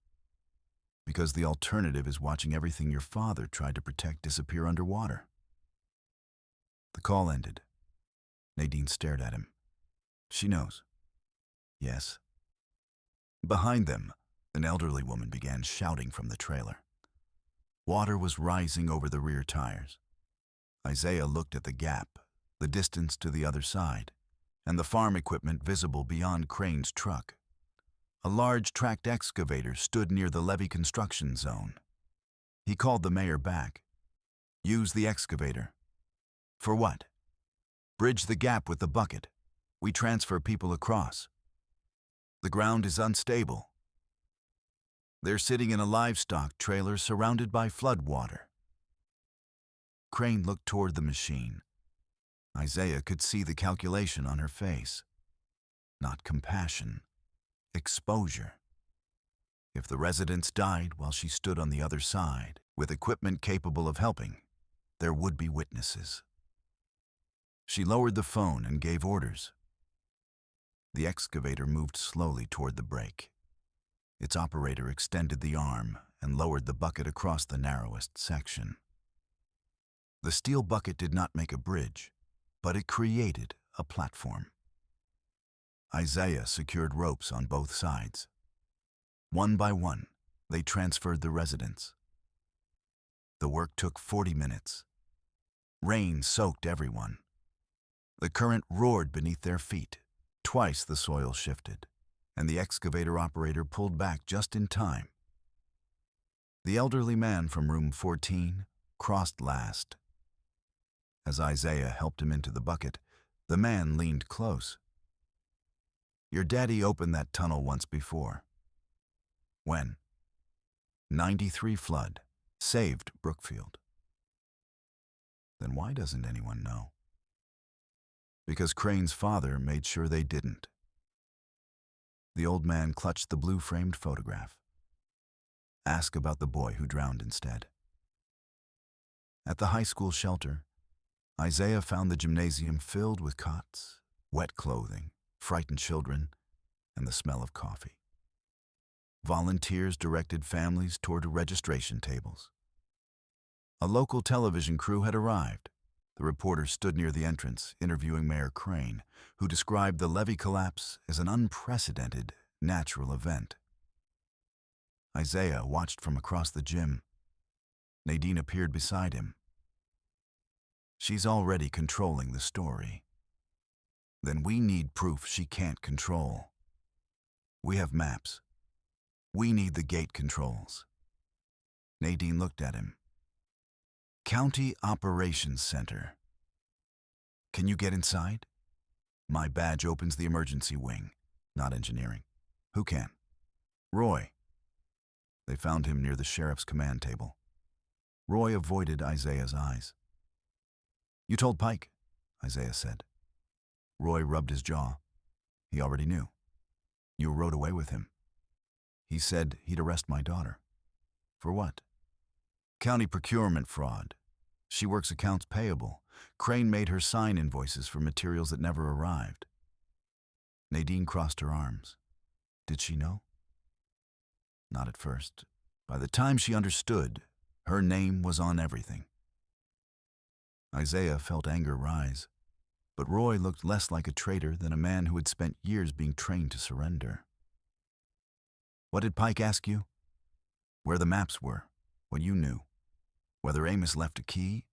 "Because the alternative is watching everything your father tried to protect disappear underwater." The call ended. Nadine stared at him. "She knows." "Yes." Behind them, an elderly woman began shouting from the trailer. Water was rising over the rear tires. Isaiah looked at the gap, the distance to the other side, and the farm equipment visible beyond Crane's truck. A large tracked excavator stood near the levee construction zone. He called the mayor back. "Use the excavator." "For what?" "Bridge the gap with the bucket. We transfer people across. The ground is unstable. They're sitting in a livestock trailer surrounded by flood water." Crane looked toward the machine. Isaiah could see the calculation on her face. Not compassion, exposure. If the residents died while she stood on the other side, with equipment capable of helping, there would be witnesses. She lowered the phone and gave orders. The excavator moved slowly toward the break. Its operator extended the arm and lowered the bucket across the narrowest section. The steel bucket did not make a bridge, but it created a platform. Isaiah secured ropes on both sides. One by one, they transferred the residents. The work took 40 minutes. Rain soaked everyone. The current roared beneath their feet. Twice the soil shifted, and the excavator operator pulled back just in time. The elderly man from room 14 crossed last. As Isaiah helped him into the bucket, the man leaned close. "Your daddy opened that tunnel once before." "When?" "93 flood. Saved Brookfield." "Then why doesn't anyone know?" "Because Crane's father made sure they didn't." The old man clutched the blue-framed photograph. "Ask about the boy who drowned instead." At the high school shelter, Isaiah found the gymnasium filled with cots, wet clothing, frightened children, and the smell of coffee. Volunteers directed families toward registration tables. A local television crew had arrived. The reporter stood near the entrance, interviewing Mayor Crane, who described the levee collapse as an unprecedented natural event. Isaiah watched from across the gym. Nadine appeared beside him. She's already controlling the story. Then we need proof she can't control. We have maps. We need the gate controls. Nadine looked at him. County Operations Center. Can you get inside? My badge opens the emergency wing, not engineering. Who can? Roy. They found him near the sheriff's command table. Roy avoided Isaiah's eyes. You told Pike, Isaiah said. Roy rubbed his jaw. He already knew. You rode away with him. He said he'd arrest my daughter. For what? County procurement fraud. She works accounts payable. Crane made her sign invoices for materials that never arrived. Nadine crossed her arms. Did she know? Not at first. By the time she understood, her name was on everything. Isaiah felt anger rise, but Roy looked less like a traitor than a man who had spent years being trained to surrender. What did Pike ask you? Where the maps were, what you knew, whether Amos left a key?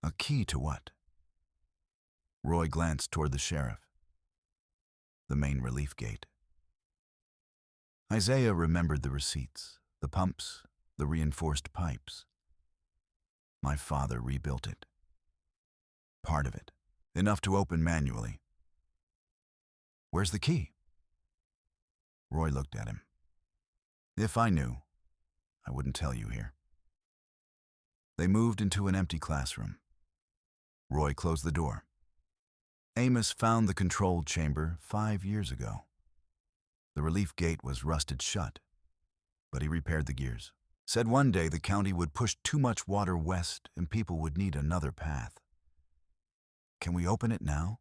A key to what? Roy glanced toward the sheriff. The main relief gate. Isaiah remembered the receipts, the pumps, the reinforced pipes. My father rebuilt it. Part of it, enough to open manually. Where's the key? Roy looked at him. If I knew, I wouldn't tell you here. They moved into an empty classroom. Roy closed the door. Amos found the control chamber 5 years ago. The relief gate was rusted shut, but he repaired the gears. Said one day the county would push too much water west and people would need another path. Can we open it now?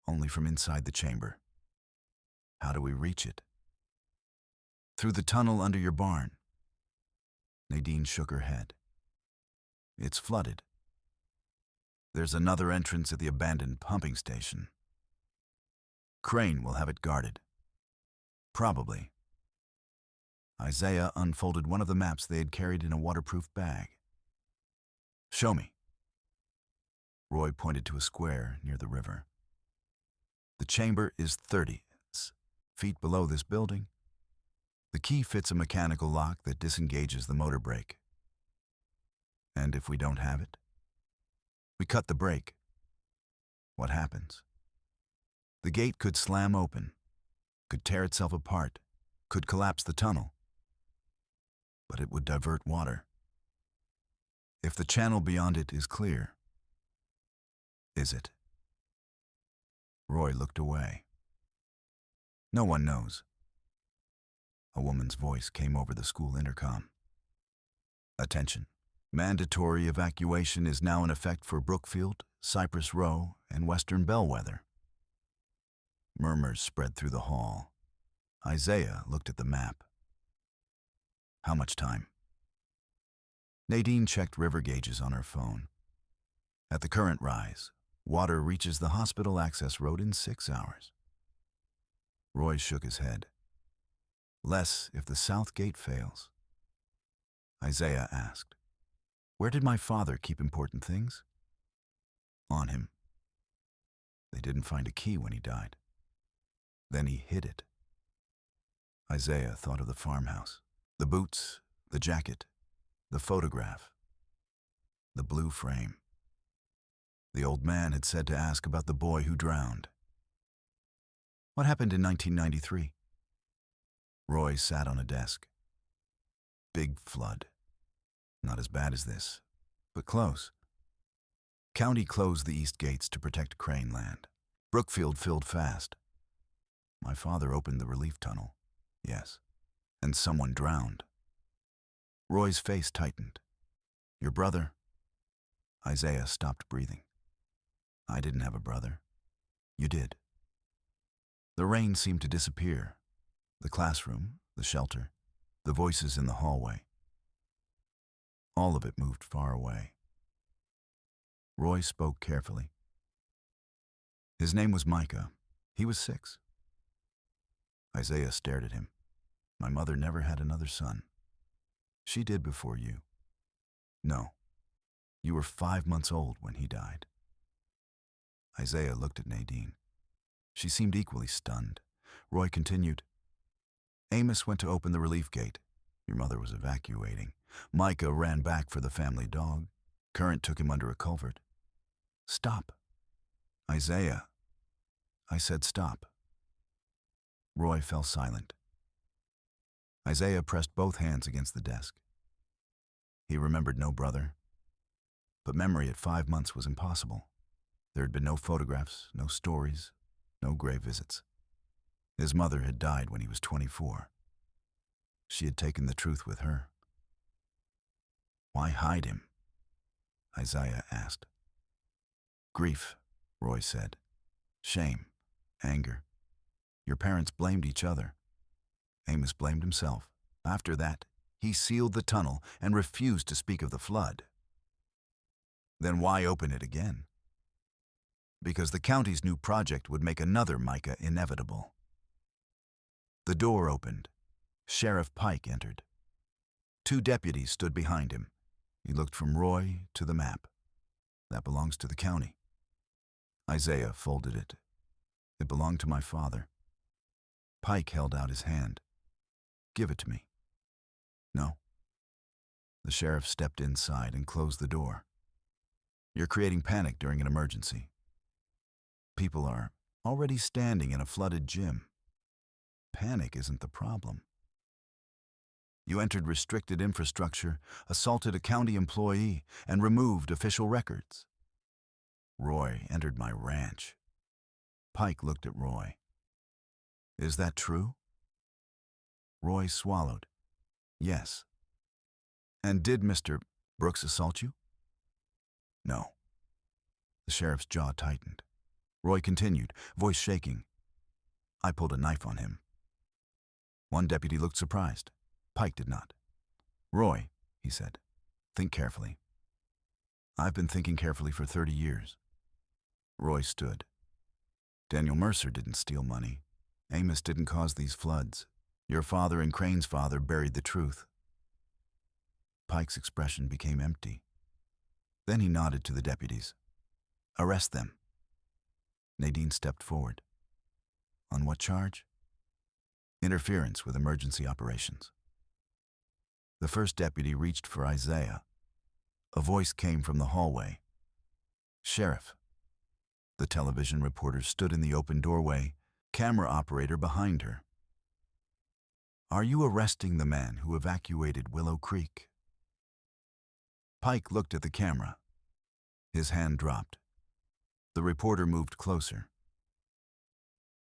Only from inside the chamber. How do we reach it? Through the tunnel under your barn. Nadine shook her head. It's flooded. There's another entrance at the abandoned pumping station. Crane will have it guarded. Probably. Isaiah unfolded one of the maps they had carried in a waterproof bag. Show me. Roy pointed to a square near the river. The chamber is 30 feet below this building. The key fits a mechanical lock that disengages the motor brake. And if we don't have it? We cut the brake. What happens? The gate could slam open, could tear itself apart, could collapse the tunnel. But it would divert water. If the channel beyond it is clear, is it? Roy looked away. No one knows. A woman's voice came over the school intercom. Attention. Mandatory evacuation is now in effect for Brookfield, Cypress Row, and Western Bellwether. Murmurs spread through the hall. Isaiah looked at the map. How much time? Nadine checked river gauges on her phone. At the current rise, water reaches the hospital access road in 6 hours. Roy shook his head. Less if the south gate fails. Isaiah asked, where did my father keep important things? On him. They didn't find a key when he died. Then he hid it. Isaiah thought of the farmhouse, the boots, the jacket, the photograph, the blue frame. The old man had said to ask about the boy who drowned. What happened in 1993? Roy sat on a desk. Big flood. Not as bad as this, but close. County closed the east gates to protect Crane land. Brookfield filled fast. My father opened the relief tunnel. Yes. And someone drowned. Roy's face tightened. Your brother? Isaiah stopped breathing. I didn't have a brother. You did. The rain seemed to disappear. The classroom, the shelter, the voices in the hallway. All of it moved far away. Roy spoke carefully. His name was Micah. He was 6. Isaiah stared at him. My mother never had another son. She did before you. No. You were 5 months old when he died. Isaiah looked at Nadine. She seemed equally stunned. Roy continued. Amos went to open the relief gate. Your mother was evacuating. Micah ran back for the family dog. Current took him under a culvert. Stop. Isaiah. I said stop. Roy fell silent. Isaiah pressed both hands against the desk. He remembered no brother. But memory at 5 months was impossible. There had been no photographs, no stories, no grave visits. His mother had died when he was 24. She had taken the truth with her. Why hide him? Isaiah asked. Grief, Roy said. Shame, anger. Your parents blamed each other. Amos blamed himself. After that, he sealed the tunnel and refused to speak of the flood. Then why open it again? Because the county's new project would make another Micah inevitable. The door opened. Sheriff Pike entered. 2 deputies stood behind him. He looked from Roy to the map. That belongs to the county. Isaiah folded it. It belonged to my father. Pike held out his hand. Give it to me. No. The sheriff stepped inside and closed the door. You're creating panic during an emergency. People are already standing in a flooded gym. Panic isn't the problem. You entered restricted infrastructure, assaulted a county employee, and removed official records. Roy entered my ranch. Pike looked at Roy. Is that true? Roy swallowed. Yes. And did Mr. Brooks assault you? No. The sheriff's jaw tightened. Roy continued, voice shaking. I pulled a knife on him. One deputy looked surprised. Pike did not. Roy, he said, think carefully. I've been thinking carefully for 30 years. Roy stood. Daniel Mercer didn't steal money. Amos didn't cause these floods. Your father and Crane's father buried the truth. Pike's expression became empty. Then he nodded to the deputies. Arrest them. Nadine stepped forward. On what charge? Interference with emergency operations. The first deputy reached for Isaiah. A voice came from the hallway. Sheriff. The television reporter stood in the open doorway, camera operator behind her. Are you arresting the man who evacuated Willow Creek? Pike looked at the camera. His hand dropped. The reporter moved closer.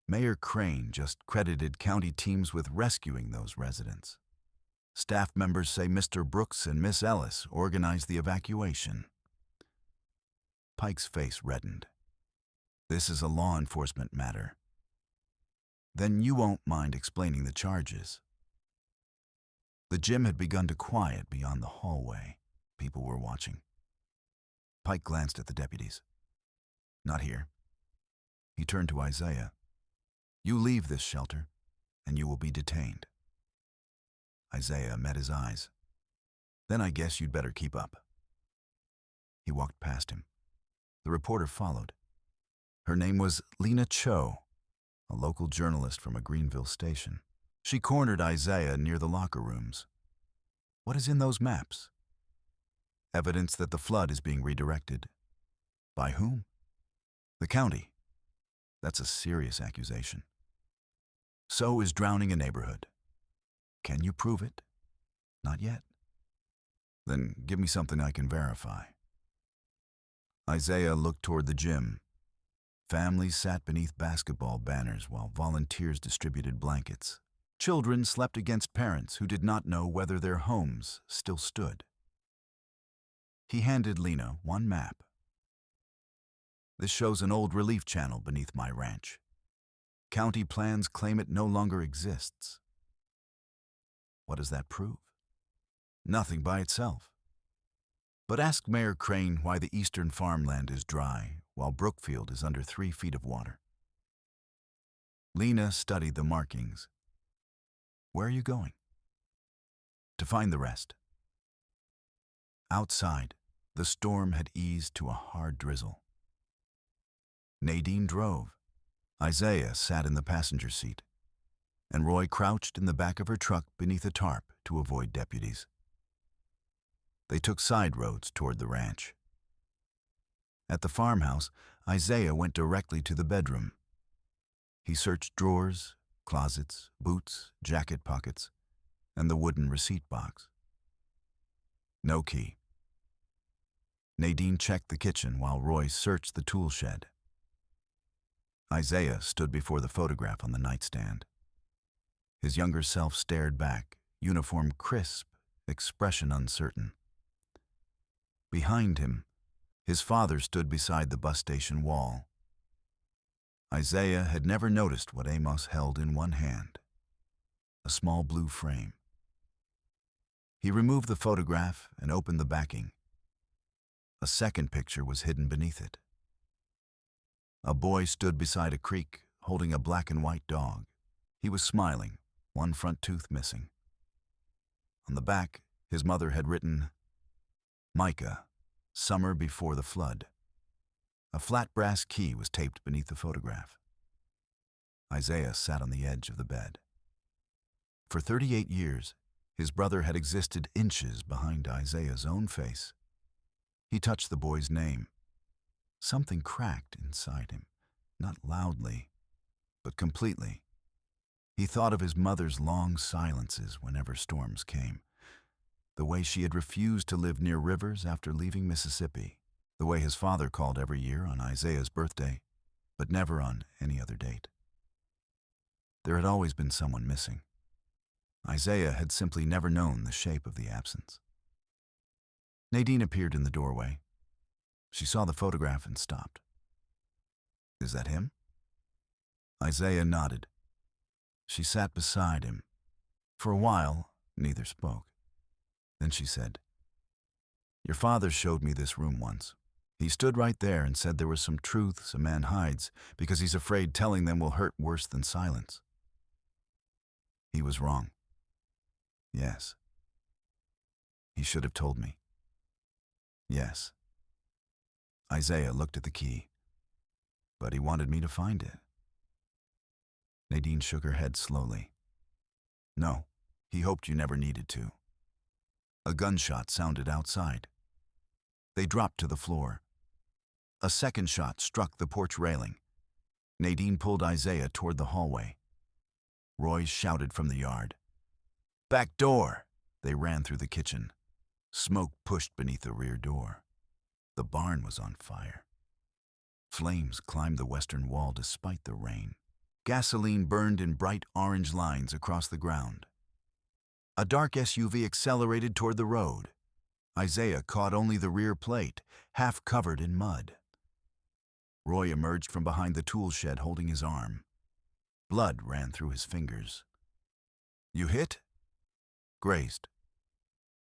Mayor Crane just credited county teams with rescuing those residents. Staff members say Mr. Brooks and Miss Ellis organized the evacuation. Pike's face reddened. This is a law enforcement matter. Then you won't mind explaining the charges. The gym had begun to quiet beyond the hallway. People were watching. Pike glanced at the deputies. Not here. He turned to Isaiah. You leave this shelter, and you will be detained. Isaiah met his eyes. Then I guess you'd better keep up. He walked past him. The reporter followed. Her name was Lena Cho, a local journalist from a Greenville station. She cornered Isaiah near the locker rooms. What is in those maps? Evidence that the flood is being redirected. By whom? The county. That's a serious accusation. So is drowning a neighborhood. Can you prove it? Not yet. Then give me something I can verify. Isaiah looked toward the gym. Families sat beneath basketball banners while volunteers distributed blankets. Children slept against parents who did not know whether their homes still stood. He handed Lena one map. This shows an old relief channel beneath my ranch. County plans claim it no longer exists. What does that prove? Nothing by itself. But ask Mayor Crane why the eastern farmland is dry while Brookfield is under 3 feet of water. Lena studied the markings. Where are you going? To find the rest. Outside, the storm had eased to a hard drizzle. Nadine drove. Isaiah sat in the passenger seat, and Roy crouched in the back of her truck beneath a tarp to avoid deputies. They took side roads toward the ranch. At the farmhouse, Isaiah went directly to the bedroom. He searched drawers, closets, boots, jacket pockets, and the wooden receipt box. No key. Nadine checked the kitchen while Roy searched the tool shed. Isaiah stood before the photograph on the nightstand. His younger self stared back, uniform crisp, expression uncertain. Behind him, his father stood beside the bus station wall. Isaiah had never noticed what Amos held in one hand, a small blue frame. He removed the photograph and opened the backing. A second picture was hidden beneath it. A boy stood beside a creek, holding a black and white dog. He was smiling, one front tooth missing. On the back, his mother had written, Micah, summer before the flood. A flat brass key was taped beneath the photograph. Isaiah sat on the edge of the bed. For 38 years, his brother had existed inches behind Isaiah's own face. He touched the boy's name. Something cracked inside him, not loudly, but completely. He thought of his mother's long silences whenever storms came, the way she had refused to live near rivers after leaving Mississippi, the way his father called every year on Isaiah's birthday, but never on any other date. There had always been someone missing. Isaiah had simply never known the shape of the absence. Nadine appeared in the doorway. She saw the photograph and stopped. Is that him? Isaiah nodded. She sat beside him. For a while, neither spoke. Then she said, Your father showed me this room once. He stood right there and said there were some truths a man hides because he's afraid telling them will hurt worse than silence. He was wrong. Yes. He should have told me. Yes. Isaiah looked at the key, but he wanted me to find it. Nadine shook her head slowly. No, he hoped you never needed to. A gunshot sounded outside. They dropped to the floor. A second shot struck the porch railing. Nadine pulled Isaiah toward the hallway. Roy shouted from the yard. Back door! They ran through the kitchen. Smoke pushed beneath the rear door. The barn was on fire. Flames climbed the western wall despite the rain. Gasoline burned in bright orange lines across the ground. A dark SUV accelerated toward the road. Isaiah caught only the rear plate, half covered in mud. Roy emerged from behind the tool shed holding his arm. Blood ran through his fingers. You hit? Grazed.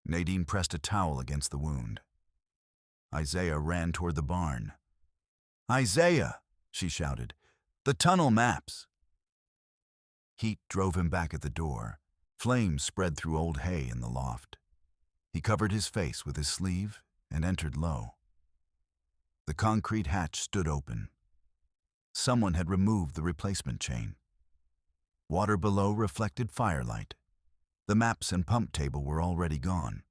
Nadine pressed a towel against the wound. Isaiah ran toward the barn. Isaiah, she shouted, the tunnel maps. Heat drove him back at the door. Flames spread through old hay in the loft. He covered his face with his sleeve and entered low. The concrete hatch stood open. Someone had removed the replacement chain. Water below reflected firelight. The maps and pump table were already gone.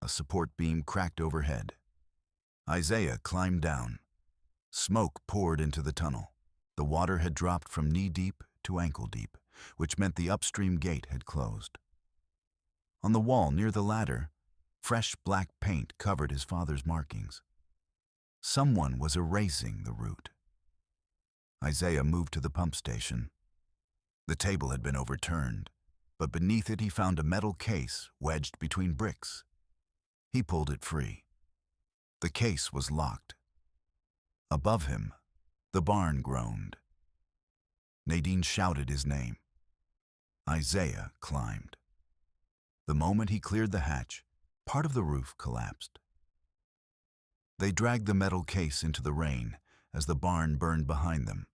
A support beam cracked overhead. Isaiah climbed down. Smoke poured into the tunnel. The water had dropped from knee-deep to ankle-deep, which meant the upstream gate had closed. On the wall near the ladder, fresh black paint covered his father's markings. Someone was erasing the route. Isaiah moved to the pump station. The table had been overturned, but beneath it he found a metal case wedged between bricks. He pulled it free. The case was locked. Above him, the barn groaned. Nadine shouted his name. Isaiah climbed. The moment he cleared the hatch, part of the roof collapsed. They dragged the metal case into the rain as the barn burned behind them.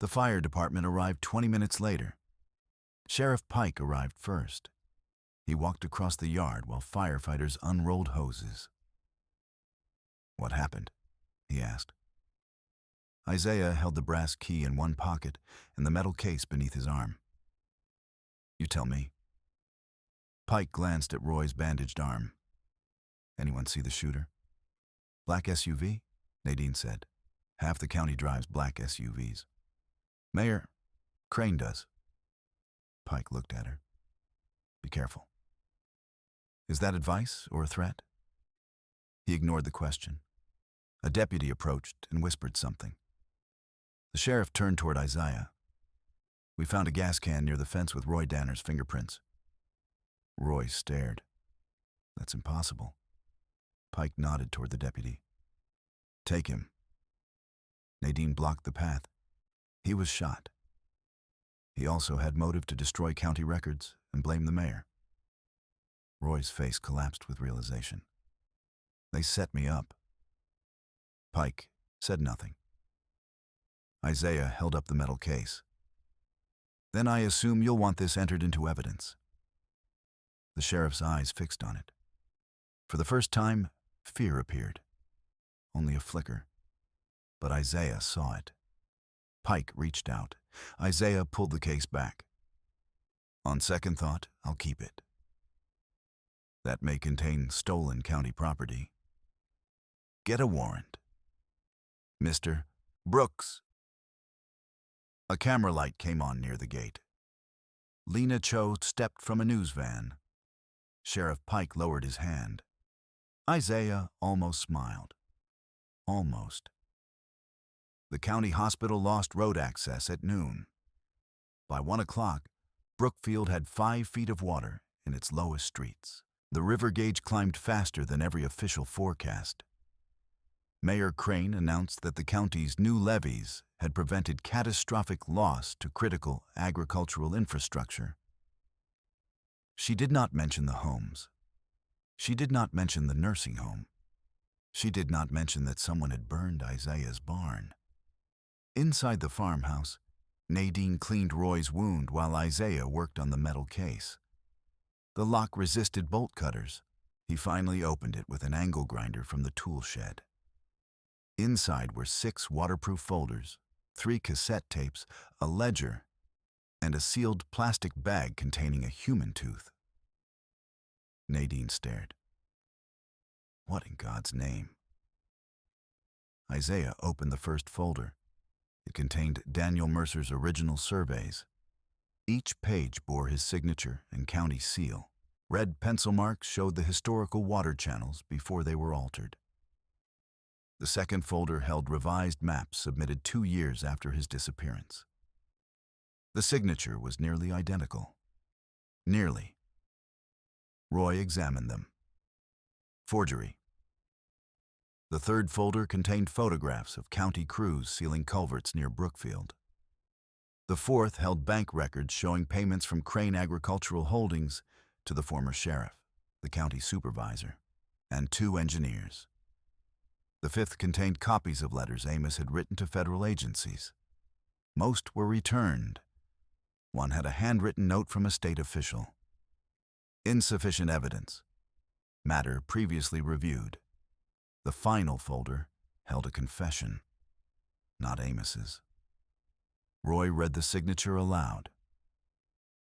The fire department arrived 20 minutes later. Sheriff Pike arrived first. He walked across the yard while firefighters unrolled hoses. "What happened?" he asked. Isaiah held the brass key in one pocket and the metal case beneath his arm. "You tell me." Pike glanced at Roy's bandaged arm. "Anyone see the shooter?" "Black SUV?" Nadine said. "Half the county drives black SUVs. Mayor Crane does." Pike looked at her. "Be careful." "Is that advice or a threat?" He ignored the question. A deputy approached and whispered something. The sheriff turned toward Isaiah. "We found a gas can near the fence with Roy Danner's fingerprints." Roy stared. "That's impossible." Pike nodded toward the deputy. "Take him." Nadine blocked the path. He was shot. He also had motive to destroy county records and blame the mayor. Roy's face collapsed with realization. "They set me up." Pike said nothing. Isaiah held up the metal case. "Then I assume you'll want this entered into evidence." The sheriff's eyes fixed on it. For the first time, fear appeared. Only a flicker. But Isaiah saw it. Pike reached out. Isaiah pulled the case back. "On second thought, I'll keep it. That may contain stolen county property. Get a warrant." "Mr. Brooks." A camera light came on near the gate. Lena Cho stepped from a news van. Sheriff Pike lowered his hand. Isaiah almost smiled. Almost. The county hospital lost road access at noon. By 1 o'clock, Brookfield had 5 feet of water in its lowest streets. The river gauge climbed faster than every official forecast. Mayor Crane announced that the county's new levees had prevented catastrophic loss to critical agricultural infrastructure. She did not mention the homes. She did not mention the nursing home. She did not mention that someone had burned Isaiah's barn. Inside the farmhouse, Nadine cleaned Roy's wound while Isaiah worked on the metal case. The lock resisted bolt cutters. He finally opened it with an angle grinder from the tool shed. Inside were 6 waterproof folders, 3 cassette tapes, a ledger, and a sealed plastic bag containing a human tooth. Nadine stared. What in God's name? Isaiah opened the first folder. It contained Daniel Mercer's original surveys. Each page bore his signature and county seal. Red pencil marks showed the historical water channels before they were altered. The second folder held revised maps submitted 2 years after his disappearance. The signature was nearly identical. Nearly. Roy examined them. Forgery. The third folder contained photographs of county crews sealing culverts near Brookfield. The fourth held bank records showing payments from Crane Agricultural Holdings to the former sheriff, the county supervisor, and 2 engineers. The fifth contained copies of letters Amos had written to federal agencies. Most were returned. One had a handwritten note from a state official. Insufficient evidence. Matter previously reviewed. The final folder held a confession, not Amos's. Roy read the signature aloud.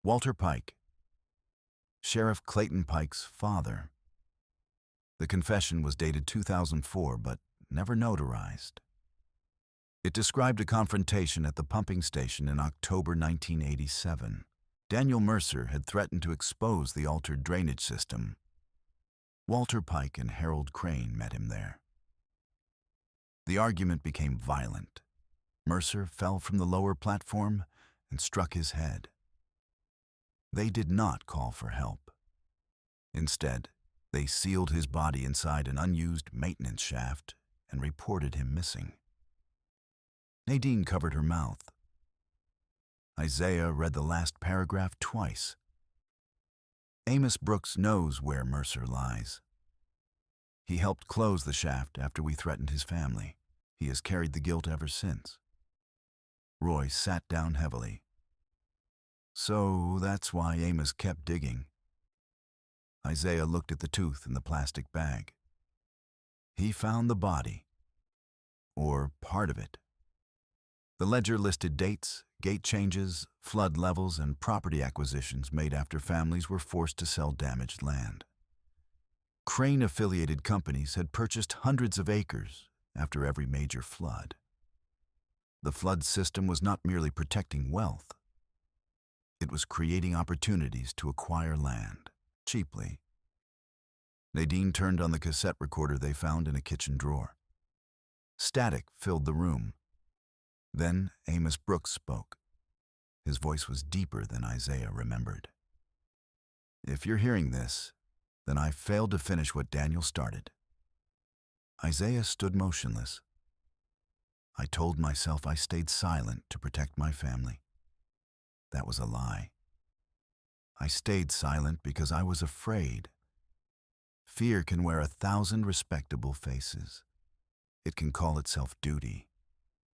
Walter Pike, Sheriff Clayton Pike's father. The confession was dated 2004, but never notarized. It described a confrontation at the pumping station in October 1987. Daniel Mercer had threatened to expose the altered drainage system. Walter Pike and Harold Crane met him there. The argument became violent. Mercer fell from the lower platform and struck his head. They did not call for help. Instead, They sealed his body inside an unused maintenance shaft and reported him missing. Nadine covered her mouth. Isaiah read the last paragraph twice. Amos Brooks knows where Mercer lies. He helped close the shaft after we threatened his family. He has carried the guilt ever since. Roy sat down heavily. So that's why Amos kept digging. Isaiah looked at the tooth in the plastic bag. He found the body, or part of it. The ledger listed dates, gate changes, flood levels, and property acquisitions made after families were forced to sell damaged land. Crane-affiliated companies had purchased hundreds of acres after every major flood. The flood system was not merely protecting wealth. It was creating opportunities to acquire land cheaply. Nadine turned on the cassette recorder they found in a kitchen drawer. Static filled the room. Then Amos Brooks spoke. His voice was deeper than Isaiah remembered. If you're hearing this, then I failed to finish what Daniel started. Isaiah stood motionless. I told myself I stayed silent to protect my family. That was a lie. I stayed silent because I was afraid. Fear can wear 1,000 respectable faces. It can call itself duty.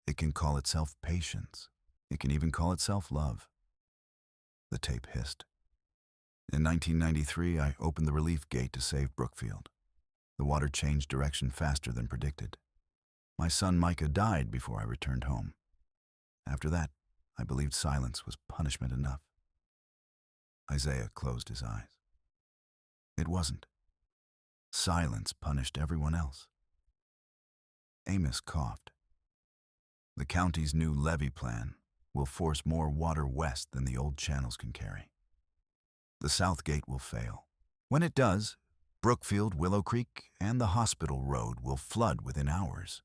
It can call itself patience. It can even call itself love. The tape hissed. In 1993, I opened the relief gate to save Brookfield. The water changed direction faster than predicted. My son Micah died before I returned home. After that, I believed silence was punishment enough. Isaiah closed his eyes. It wasn't. Silence punished everyone else. Amos coughed. The county's new levee plan will force more water west than the old channels can carry. The South Gate will fail. When it does, Brookfield, Willow Creek, and the hospital road will flood within hours.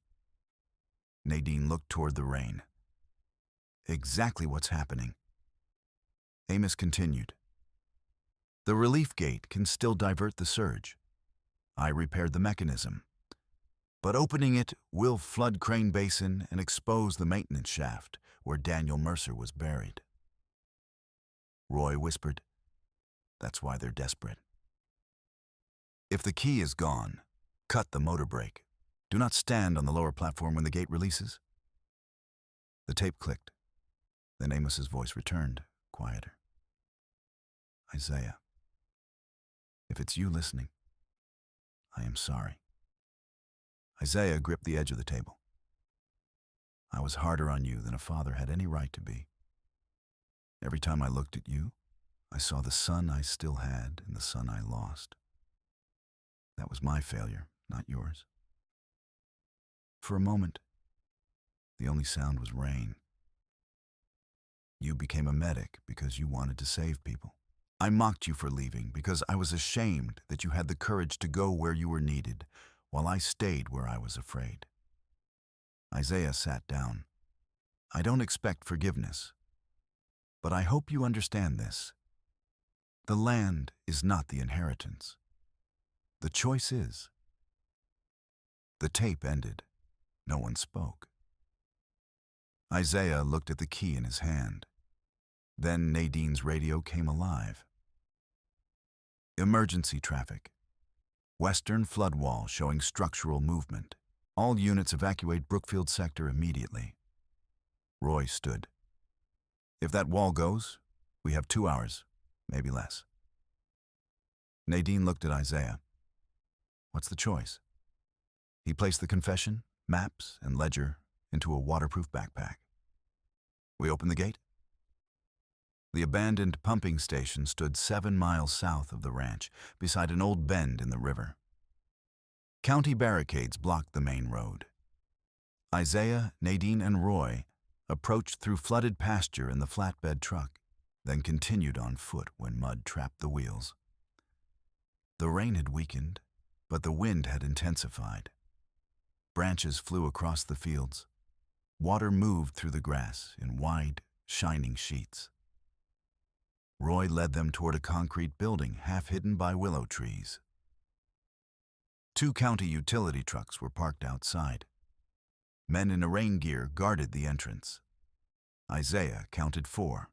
Nadine looked toward the rain. Exactly what's happening. Amos continued. The relief gate can still divert the surge. I repaired the mechanism. But opening it will flood Crane Basin and expose the maintenance shaft where Daniel Mercer was buried. Roy whispered, "That's why they're desperate. If the key is gone, cut the motor brake. Do not stand on the lower platform when the gate releases." The tape clicked. Then Amos's voice returned, quieter. "Isaiah, if it's you listening, I am sorry." Isaiah gripped the edge of the table. "I was harder on you than a father had any right to be. Every time I looked at you, I saw the son I still had and the son I lost. That was my failure, not yours." For a moment, the only sound was rain. "You became a medic because you wanted to save people. I mocked you for leaving because I was ashamed that you had the courage to go where you were needed, while I stayed where I was afraid." Isaiah sat down. "I don't expect forgiveness, but I hope you understand this. The land is not the inheritance. The choice is." The tape ended. No one spoke. Isaiah looked at the key in his hand. Then Nadine's radio came alive. "Emergency traffic. Western flood wall showing structural movement. All units evacuate Brookfield sector immediately." Roy stood. "If that wall goes, we have 2 hours, maybe less." Nadine looked at Isaiah. "What's the choice?" He placed the confession, maps, and ledger into a waterproof backpack. "We open the gate?" The abandoned pumping station stood 7 miles south of the ranch, beside an old bend in the river. County barricades blocked the main road. Isaiah, Nadine, and Roy approached through flooded pasture in the flatbed truck, then continued on foot when mud trapped the wheels. The rain had weakened, but the wind had intensified. Branches flew across the fields. Water moved through the grass in wide, shining sheets. Roy led them toward a concrete building half hidden by willow trees. Two county utility trucks were parked outside. Men in rain gear guarded the entrance. Isaiah counted 4.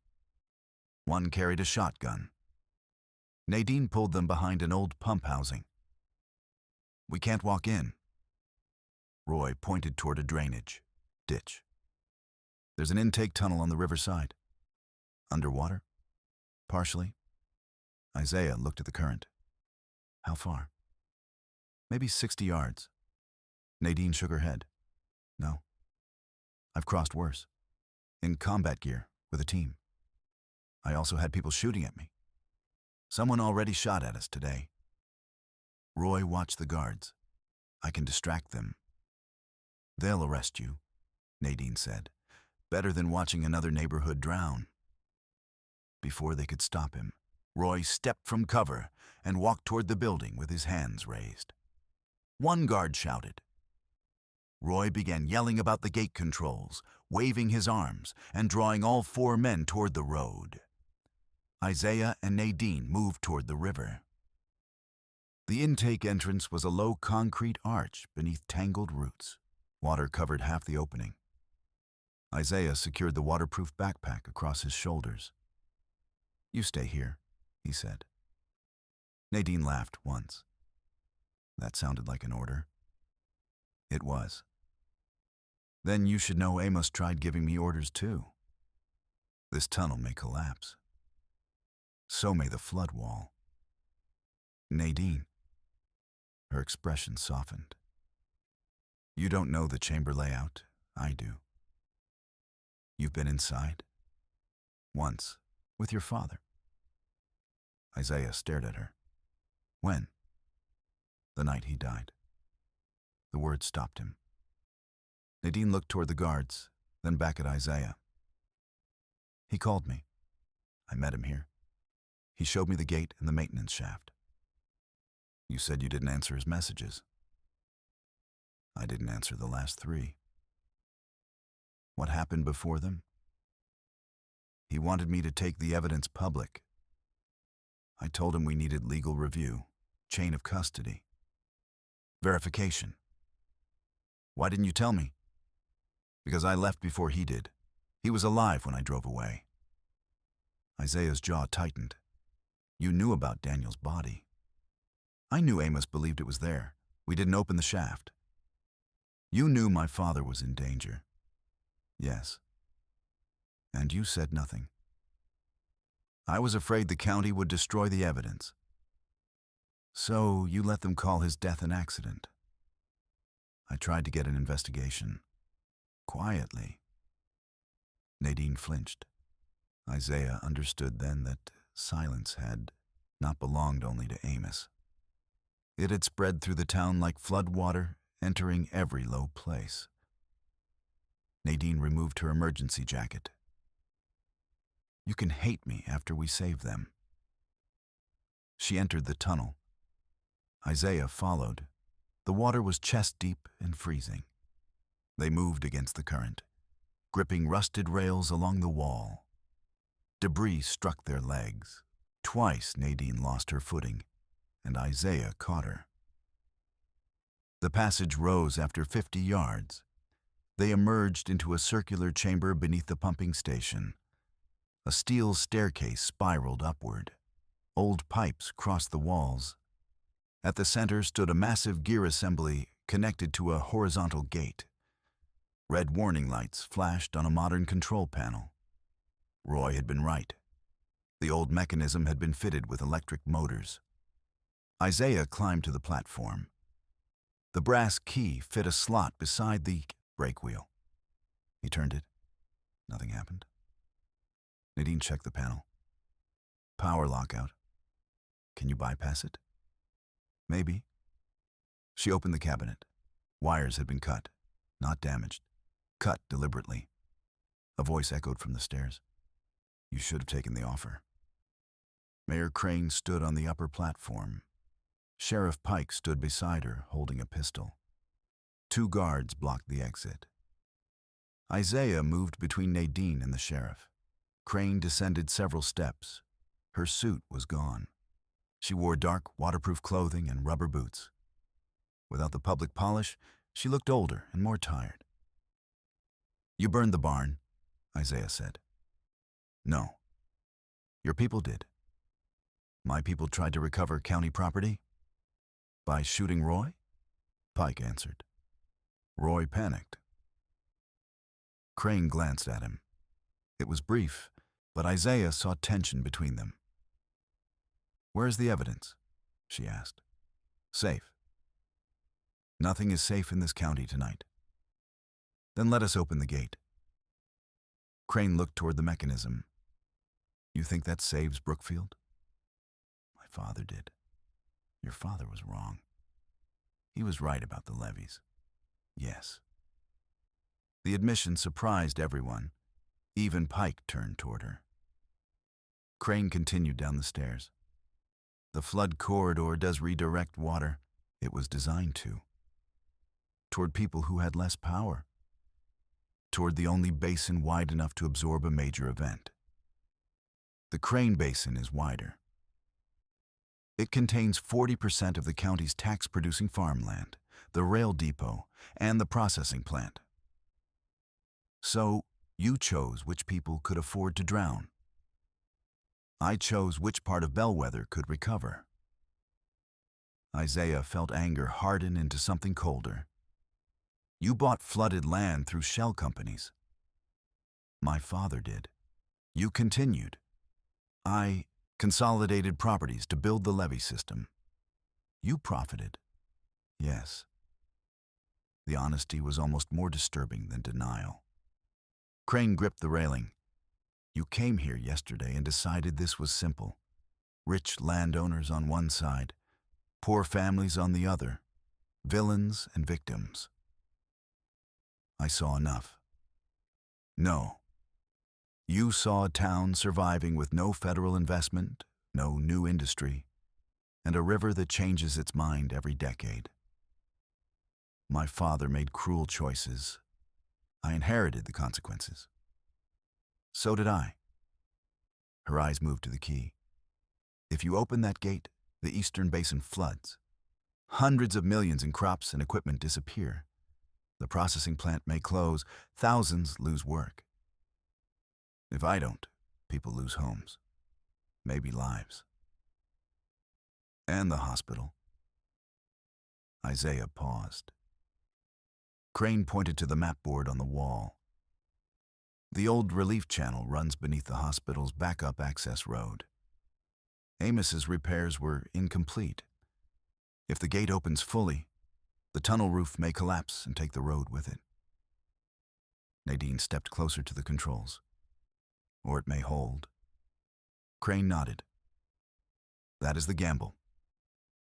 One carried a shotgun. Nadine pulled them behind an old pump housing. "We can't walk in." Roy pointed toward a drainage ditch. "There's an intake tunnel on the riverside." "Underwater?" "Partially." Isaiah looked at the current. "How far?" "Maybe 60 yards. Nadine shook her head. "No. I've crossed worse. In combat gear, with a team. I also had people shooting at me. Someone already shot at us today." Roy watched the guards. "I can distract them." "They'll arrest you," Nadine said. "Better than watching another neighborhood drown." Before they could stop him, Roy stepped from cover and walked toward the building with his hands raised. One guard shouted. Roy began yelling about the gate controls, waving his arms, and drawing all 4 men toward the road. Isaiah and Nadine moved toward the river. The intake entrance was a low concrete arch beneath tangled roots. Water covered half the opening. Isaiah secured the waterproof backpack across his shoulders. "You stay here," he said. Nadine laughed once. That sounded like an order. It was. "Then you should know Amos tried giving me orders too. This tunnel may collapse. So may the flood wall." "Nadine." Her expression softened. "You don't know the chamber layout. I do. You've been inside? Once, with your father." Isaiah stared at her. "When?" "The night he died." The word stopped him. Nadine looked toward the guards, then back at Isaiah. "He called me. I met him here. He showed me the gate and the maintenance shaft." "You said you didn't answer his messages." "I didn't answer the last 3. What happened before them?" "He wanted me to take the evidence public. I told him we needed legal review, chain of custody, verification." "Why didn't you tell me?" "Because I left before he did. He was alive when I drove away." Isaiah's jaw tightened. "You knew about Daniel's body." "I knew Amos believed it was there. We didn't open the shaft." "You knew my father was in danger." "Yes." "And you said nothing." "I was afraid the county would destroy the evidence." "So you let them call his death an accident." "I tried to get an investigation. Quietly." Nadine flinched. Isaiah understood then that silence had not belonged only to Amos. It had spread through the town like flood water, entering every low place. Nadine removed her emergency jacket. "You can hate me after we save them." She entered the tunnel. Isaiah followed. The water was chest-deep and freezing. They moved against the current, gripping rusted rails along the wall. Debris struck their legs. Twice Nadine lost her footing, and Isaiah caught her. The passage rose after 50 yards. They emerged into a circular chamber beneath the pumping station. A steel staircase spiraled upward. Old pipes crossed the walls. At the center stood a massive gear assembly connected to a horizontal gate. Red warning lights flashed on a modern control panel. Roy had been right. The old mechanism had been fitted with electric motors. Isaiah climbed to the platform. The brass key fit a slot beside the brake wheel. He turned it. Nothing happened. Nadine checked the panel. "Power lockout. Can you bypass it?" "Maybe." She opened the cabinet. Wires had been cut, not damaged. Cut deliberately. A voice echoed from the stairs. "You should have taken the offer." Mayor Crane stood on the upper platform. Sheriff Pike stood beside her, holding a pistol. 2 guards blocked the exit. Isaiah moved between Nadine and the sheriff. Crane descended several steps. Her suit was gone. She wore dark, waterproof clothing and rubber boots. Without the public polish, she looked older and more tired. You burned the barn, Isaiah said. No. Your people did. My people tried to recover county property? By shooting Roy? Pike answered. Roy panicked. Crane glanced at him. It was brief, but Isaiah saw tension between them. Where's the evidence? She asked. Safe. Nothing is safe in this county tonight. Then let us open the gate. Crane looked toward the mechanism. You think that saves Brookfield? My father did. Your father was wrong. He was right about the levees. Yes. The admission surprised everyone. Even Pike turned toward her. Crane continued down the stairs. The flood corridor does redirect water. It was designed to. Toward people who had less power. Toward the only basin wide enough to absorb a major event. The Crane Basin is wider. It contains 40% of the county's tax-producing farmland, the rail depot, and the processing plant. So, you chose which people could afford to drown. I chose which part of Bellwether could recover. Isaiah felt anger harden into something colder. You bought flooded land through shell companies. My father did. You continued. I consolidated properties to build the levee system. You profited. Yes. The honesty was almost more disturbing than denial. Crane gripped the railing. You came here yesterday and decided this was simple. Rich landowners on one side, poor families on the other, villains and victims. I saw enough. No. You saw a town surviving with no federal investment, no new industry, and a river that changes its mind every decade. My father made cruel choices. I inherited the consequences. So did I. Her eyes moved to the key. If you open that gate, the Eastern Basin floods. Hundreds of millions in crops and equipment disappear. The processing plant may close. Thousands lose work. If I don't, people lose homes. Maybe lives. And the hospital. Isaiah paused. Crane pointed to the map board on the wall. The old relief channel runs beneath the hospital's backup access road. Amos's repairs were incomplete. If the gate opens fully, the tunnel roof may collapse and take the road with it. Nadine stepped closer to the controls. Or it may hold. Crane nodded. That is the gamble.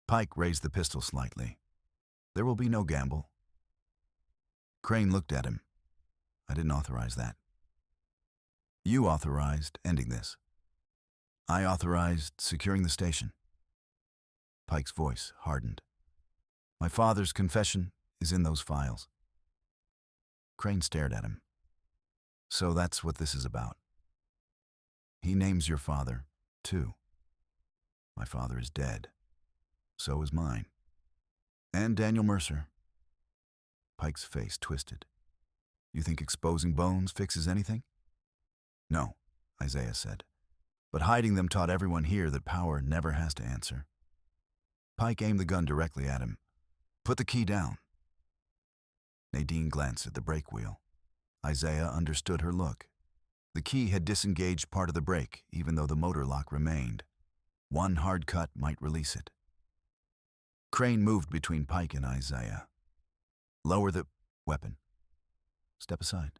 Pike raised the pistol slightly. There will be no gamble. Crane looked at him. I didn't authorize that. You authorized ending this. I authorized securing the station. Pike's voice hardened. My father's confession is in those files. Crane stared at him. So that's what this is about. He names your father, too. My father is dead. So is mine. And Daniel Mercer. Pike's face twisted. You think exposing bones fixes anything? No, Isaiah said. But hiding them taught everyone here that power never has to answer. Pike aimed the gun directly at him. Put the key down. Nadine glanced at the brake wheel. Isaiah understood her look. The key had disengaged part of the brake, even though the motor lock remained. One hard cut might release it. Crane moved between Pike and Isaiah. Lower the weapon. Step aside.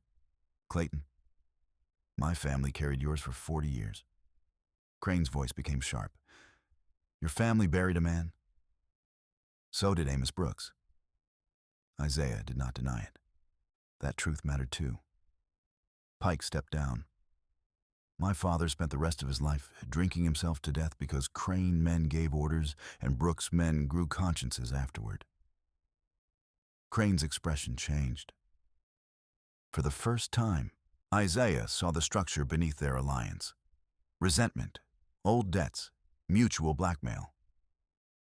Clayton. My family carried yours for 40 years. Crane's voice became sharp. Your family buried a man? So did Amos Brooks. Isaiah did not deny it. That truth mattered too. Pike stepped down. My father spent the rest of his life drinking himself to death because Crane men gave orders and Brooks men grew consciences afterward. Crane's expression changed. For the first time, Isaiah saw the structure beneath their alliance. Resentment, old debts, mutual blackmail.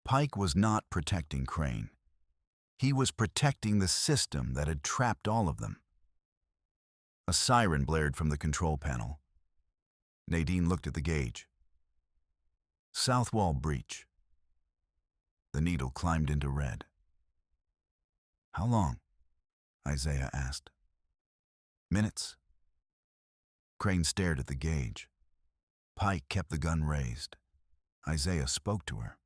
Pike was not protecting Crane. He was protecting the system that had trapped all of them. A siren blared from the control panel. Nadine looked at the gauge. South wall breach. The needle climbed into red. How long? Isaiah asked. Minutes. Crane stared at the gauge. Pike kept the gun raised. Isaiah spoke to her.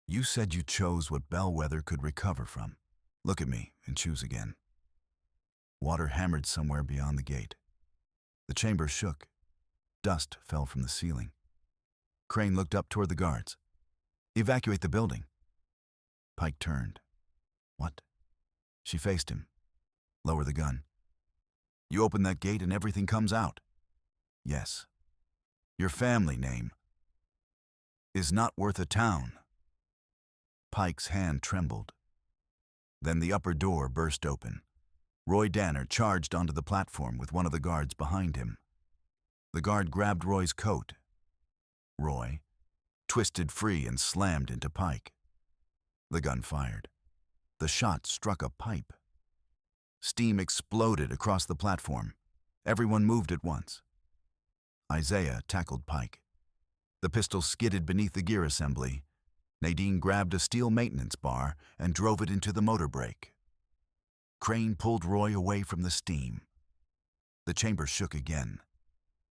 You said you chose what Bellwether could recover from. Look at me and choose again. Water hammered somewhere beyond the gate. The chamber shook. Dust fell from the ceiling. Crane looked up toward the guards. Evacuate the building. Pike turned. What? She faced him. Lower the gun. You open that gate and everything comes out. Yes. Your family name is not worth a town. Pike's hand trembled. Then the upper door burst open. Roy Danner charged onto the platform with one of the guards behind him. The guard grabbed Roy's coat. Roy twisted free and slammed into Pike. The gun fired. The shot struck a pipe. Steam exploded across the platform. Everyone moved at once. Isaiah tackled Pike. The pistol skidded beneath the gear assembly. Nadine grabbed a steel maintenance bar and drove it into the motor brake. Crane pulled Roy away from the steam. The chamber shook again.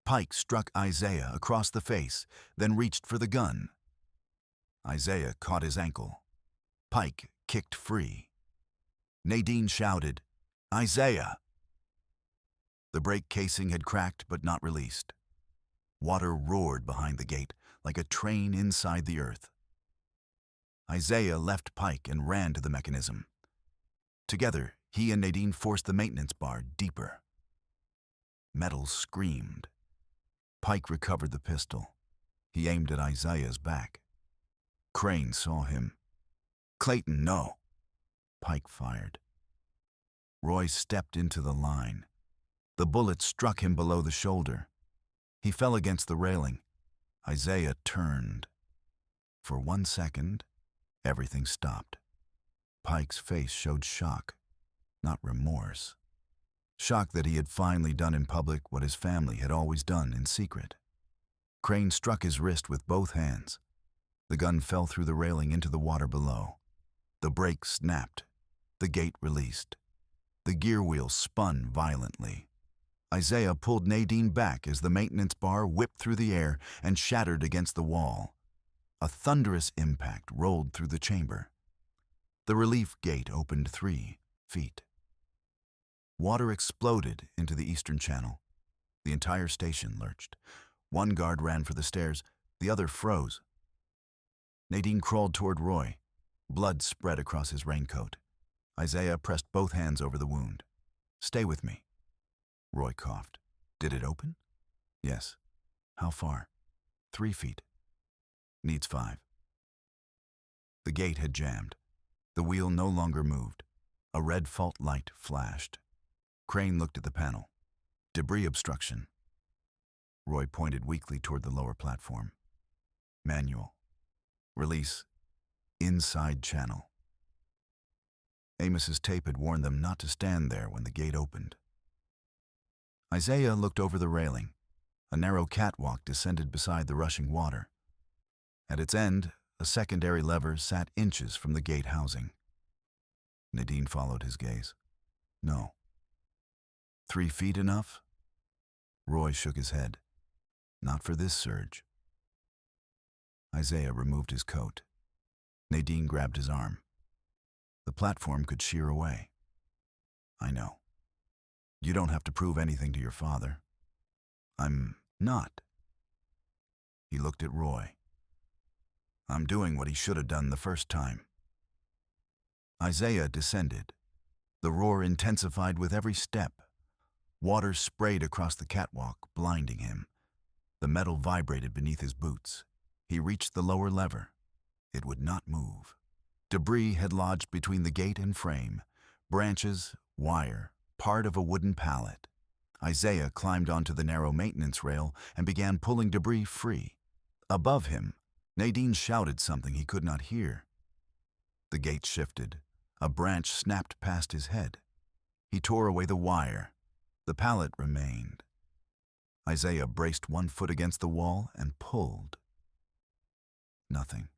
Pike struck Isaiah across the face, then reached for the gun. Isaiah caught his ankle. Pike kicked free. Nadine shouted, Isaiah! The brake casing had cracked but not released. Water roared behind the gate like a train inside the earth. Isaiah left Pike and ran to the mechanism. Together, he and Nadine forced the maintenance bar deeper. Metal screamed. Pike recovered the pistol. He aimed at Isaiah's back. Crane saw him. Clayton, no. Pike fired. Roy stepped into the line. The bullet struck him below the shoulder. He fell against the railing. Isaiah turned. For 1 second, everything stopped. Pike's face showed shock, not remorse. Shock that he had finally done in public what his family had always done in secret. Crane struck his wrist with both hands. The gun fell through the railing into the water below. The brake snapped. The gate released. The gear wheel spun violently. Isaiah pulled Nadine back as the maintenance bar whipped through the air and shattered against the wall. A thunderous impact rolled through the chamber. The relief gate opened 3 feet. Water exploded into the eastern channel. The entire station lurched. One guard ran for the stairs, the other froze. Nadine crawled toward Roy. Blood spread across his raincoat. Isaiah pressed both hands over the wound. Stay with me. Roy coughed. Did it open? Yes. How far? 3 feet. Needs 5. The gate had jammed. The wheel no longer moved. A red fault light flashed. Crane looked at the panel. Debris obstruction. Roy pointed weakly toward the lower platform. Manual. Release. Inside channel. Amos's tape had warned them not to stand there when the gate opened. Isaiah looked over the railing. A narrow catwalk descended beside the rushing water. At its end, a secondary lever sat inches from the gate housing. Nadine followed his gaze. No. 3 feet enough? Roy shook his head. Not for this surge. Isaiah removed his coat. Nadine grabbed his arm. The platform could shear away. I know. You don't have to prove anything to your father. I'm not. He looked at Roy. I'm doing what he should have done the first time. Isaiah descended. The roar intensified with every step. Water sprayed across the catwalk, blinding him. The metal vibrated beneath his boots. He reached the lower lever. It would not move. Debris had lodged between the gate and frame. Branches, wire, part of a wooden pallet. Isaiah climbed onto the narrow maintenance rail and began pulling debris free. Above him, Nadine shouted something he could not hear. The gate shifted. A branch snapped past his head. He tore away the wire. The pallet remained. Isaiah braced one foot against the wall and pulled. Nothing.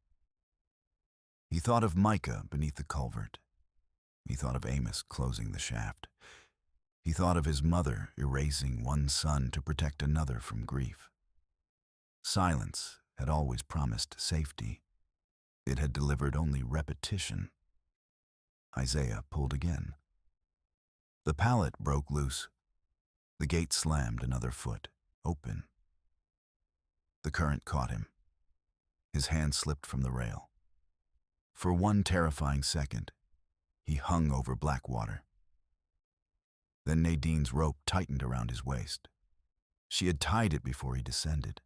He thought of Micah beneath the culvert. He thought of Amos closing the shaft. He thought of his mother erasing one son to protect another from grief. Silence had always promised safety. It had delivered only repetition. Isaiah pulled again. The pallet broke loose. The gate slammed another foot, open. The current caught him. His hand slipped from the rail. For one terrifying second, he hung over Blackwater. Then Nadine's rope tightened around his waist. She had tied it before he descended.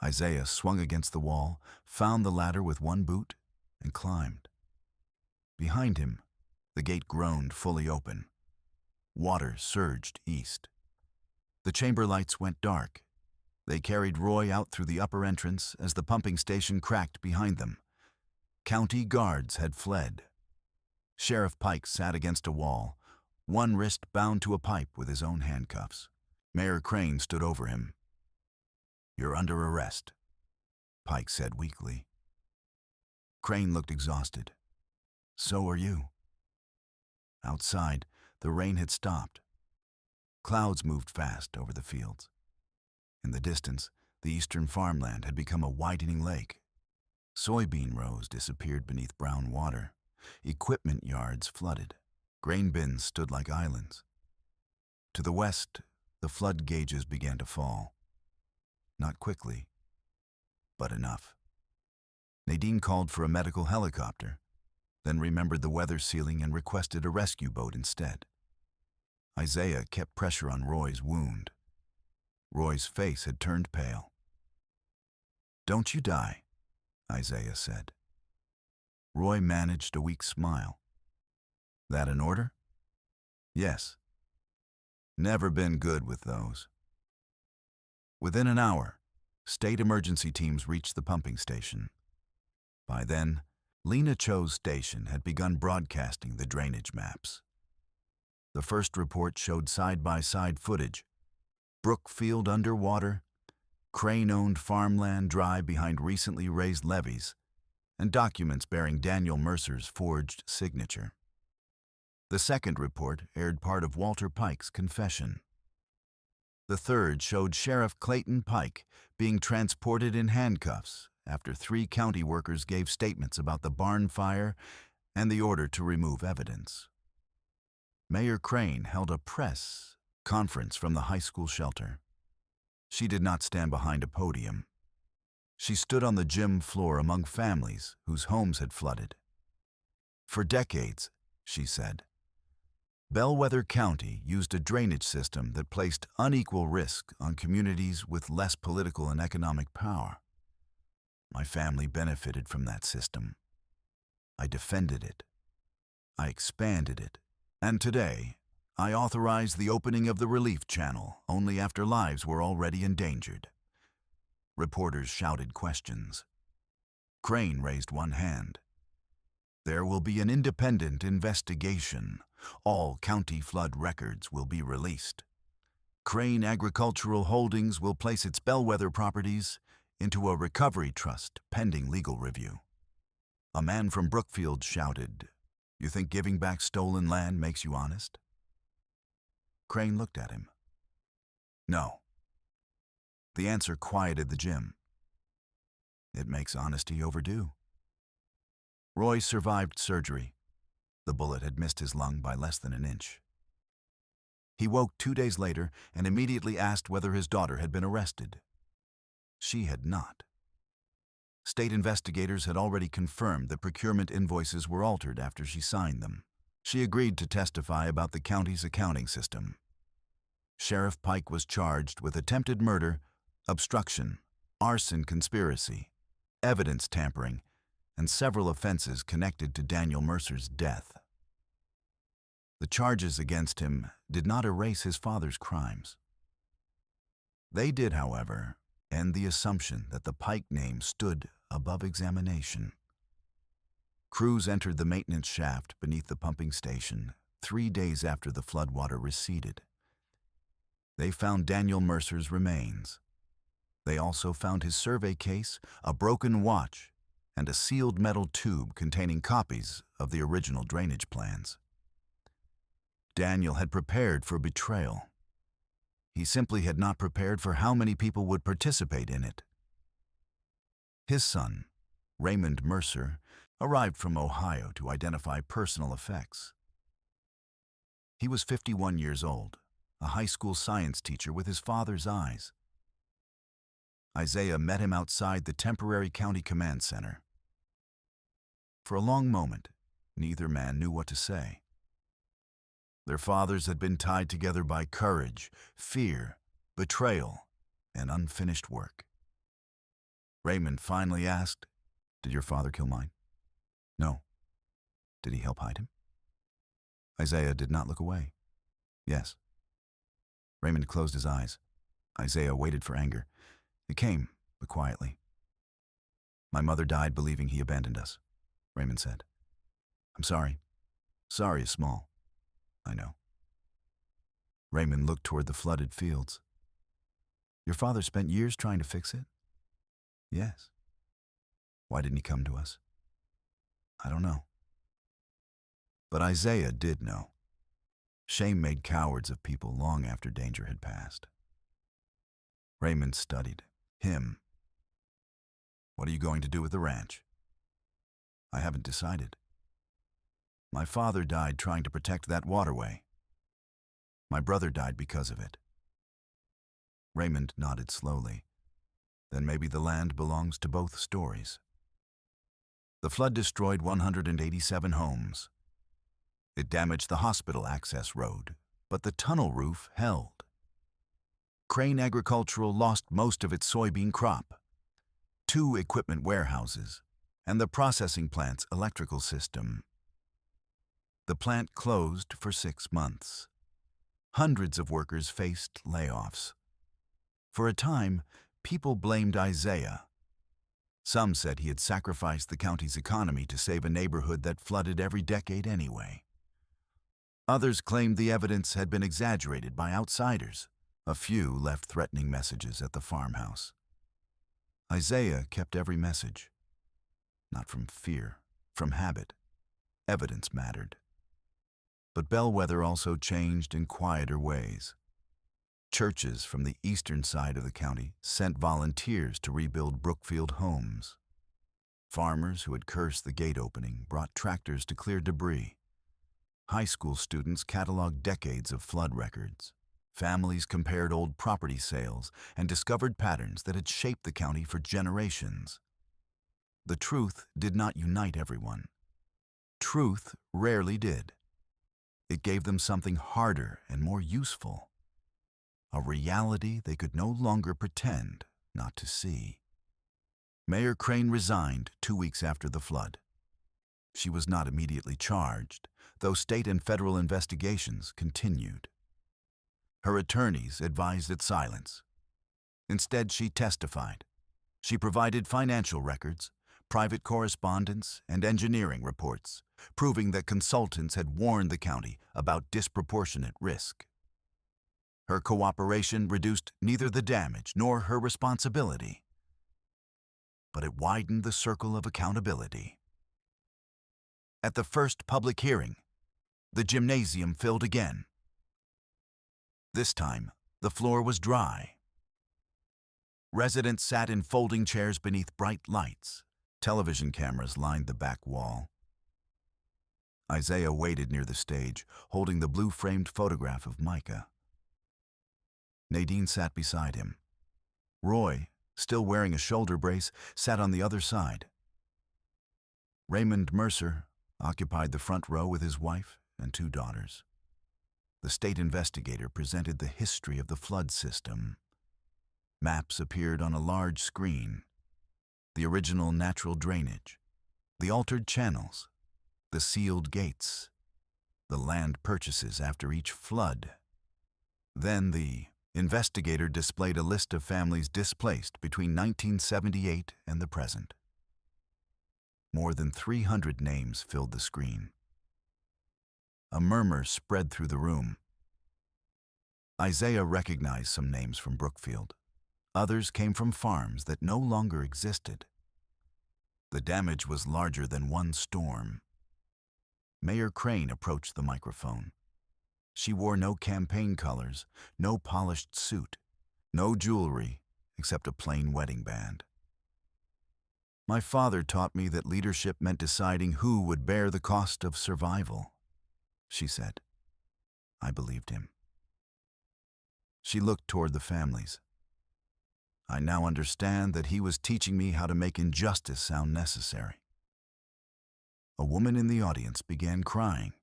Isaiah swung against the wall, found the ladder with one boot, and climbed. Behind him, the gate groaned fully open. Water surged east. The chamber lights went dark. They carried Roy out through the upper entrance as the pumping station cracked behind them. County guards had fled. Sheriff Pike sat against a wall, one wrist bound to a pipe with his own handcuffs. Mayor Crane stood over him. "You're under arrest," Pike said weakly. Crane looked exhausted. "So are you." Outside, the rain had stopped. Clouds moved fast over the fields. In the distance, the eastern farmland had become a widening lake. Soybean rows disappeared beneath brown water. Equipment yards flooded. Grain bins stood like islands. To the west, the flood gauges began to fall. Not quickly, but enough. Nadine called for a medical helicopter, then remembered the weather ceiling and requested a rescue boat instead. Isaiah kept pressure on Roy's wound. Roy's face had turned pale. "Don't you die," Isaiah said. Roy managed a weak smile. "That an order?" "Yes." Never been good with those. Within an hour, state emergency teams reached the pumping station. By then, Lena Cho's station had begun broadcasting the drainage maps. The first report showed side-by-side footage. Brookfield underwater, Crane-owned farmland dry behind recently raised levees, and documents bearing Daniel Mercer's forged signature. The second report aired part of Walter Pike's confession. The third showed Sheriff Clayton Pike being transported in handcuffs after 3 county workers gave statements about the barn fire and the order to remove evidence. Mayor Crane held a press conference from the high school shelter. She did not stand behind a podium. She stood on the gym floor among families whose homes had flooded. "For decades," she said, Bellwether County used a drainage system that placed unequal risk on communities with less political and economic power. My family benefited from that system. I defended it. I expanded it. And today, I authorized the opening of the relief channel only after lives were already endangered. Reporters shouted questions. Crane raised one hand. "There will be an independent investigation. All county flood records will be released. Crane Agricultural Holdings will place its Bellwether properties into a recovery trust pending legal review." A man from Brookfield shouted, "You think giving back stolen land makes you honest?" Crane looked at him. "No." The answer quieted the gym. "It makes honesty overdue." Roy survived surgery. The bullet had missed his lung by less than an inch. He woke 2 days later and immediately asked whether his daughter had been arrested. She had not. State investigators had already confirmed that procurement invoices were altered after she signed them. She agreed to testify about the county's accounting system. Sheriff Pike was charged with attempted murder, obstruction, arson conspiracy, evidence tampering, and several offenses connected to Daniel Mercer's death. The charges against him did not erase his father's crimes. They did, however, end the assumption that the Pike name stood above examination. Crews entered the maintenance shaft beneath the pumping station 3 days after the floodwater receded. They found Daniel Mercer's remains. They also found his survey case, a broken watch, and a sealed metal tube containing copies of the original drainage plans. Daniel had prepared for betrayal. He simply had not prepared for how many people would participate in it. His son, Raymond Mercer, arrived from Ohio to identify personal effects. He was 51 years old, a high school science teacher with his father's eyes. Isaiah met him outside the temporary county command center. For a long moment, neither man knew what to say. Their fathers had been tied together by courage, fear, betrayal, and unfinished work. Raymond finally asked, "Did your father kill mine?" "No." "Did he help hide him?" Isaiah did not look away. "Yes." Raymond closed his eyes. Isaiah waited for anger. It came, but quietly. "My mother died believing he abandoned us," Raymond said. "I'm sorry. Sorry is small. I know." Raymond looked toward the flooded fields. "Your father spent years trying to fix it?" "Yes." "Why didn't he come to us?" "I don't know." But Isaiah did know. Shame made cowards of people long after danger had passed. Raymond studied him. "What are you going to do with the ranch?" "I haven't decided. My father died trying to protect that waterway. My brother died because of it." Raymond nodded slowly. "Then maybe the land belongs to both stories." The flood destroyed 187 homes. It damaged the hospital access road, but the tunnel roof held. Crane Agricultural lost most of its soybean crop, 2 equipment warehouses, and the processing plant's electrical system. The plant closed for 6 months. Hundreds of workers faced layoffs. For a time, people blamed Isaiah. Some said he had sacrificed the county's economy to save a neighborhood that flooded every decade anyway. Others claimed the evidence had been exaggerated by outsiders. A few left threatening messages at the farmhouse. Isaiah kept every message. Not from fear, from habit. Evidence mattered. But Bellwether also changed in quieter ways. Churches from the eastern side of the county sent volunteers to rebuild Brookfield homes. Farmers who had cursed the gate opening brought tractors to clear debris. High school students cataloged decades of flood records. Families compared old property sales and discovered patterns that had shaped the county for generations. The truth did not unite everyone. Truth rarely did. It gave them something harder and more useful. A reality they could no longer pretend not to see. Mayor Crane resigned 2 weeks after the flood. She was not immediately charged, though state and federal investigations continued. Her attorneys advised its silence. Instead, she testified. She provided financial records, private correspondence, and engineering reports, proving that consultants had warned the county about disproportionate risk. Her cooperation reduced neither the damage nor her responsibility, but it widened the circle of accountability. At the first public hearing, the gymnasium filled again. This time, the floor was dry. Residents sat in folding chairs beneath bright lights. Television cameras lined the back wall. Isaiah waited near the stage, holding the blue-framed photograph of Micah. Nadine sat beside him. Roy, still wearing a shoulder brace, sat on the other side. Raymond Mercer occupied the front row with his wife and 2 daughters. The state investigator presented the history of the flood system. Maps appeared on a large screen. The original natural drainage, the altered channels, the sealed gates, the land purchases after each flood. Then the investigator displayed a list of families displaced between 1978 and the present. More than 300 names filled the screen. A murmur spread through the room. Isaiah recognized some names from Brookfield. Others came from farms that no longer existed. The damage was larger than one storm. Mayor Crane approached the microphone. She wore no campaign colors, no polished suit, no jewelry except a plain wedding band. My father taught me that leadership meant deciding who would bear the cost of survival, she said. I believed him. She looked toward the families. I now understand that he was teaching me how to make injustice sound necessary. A woman in the audience began crying.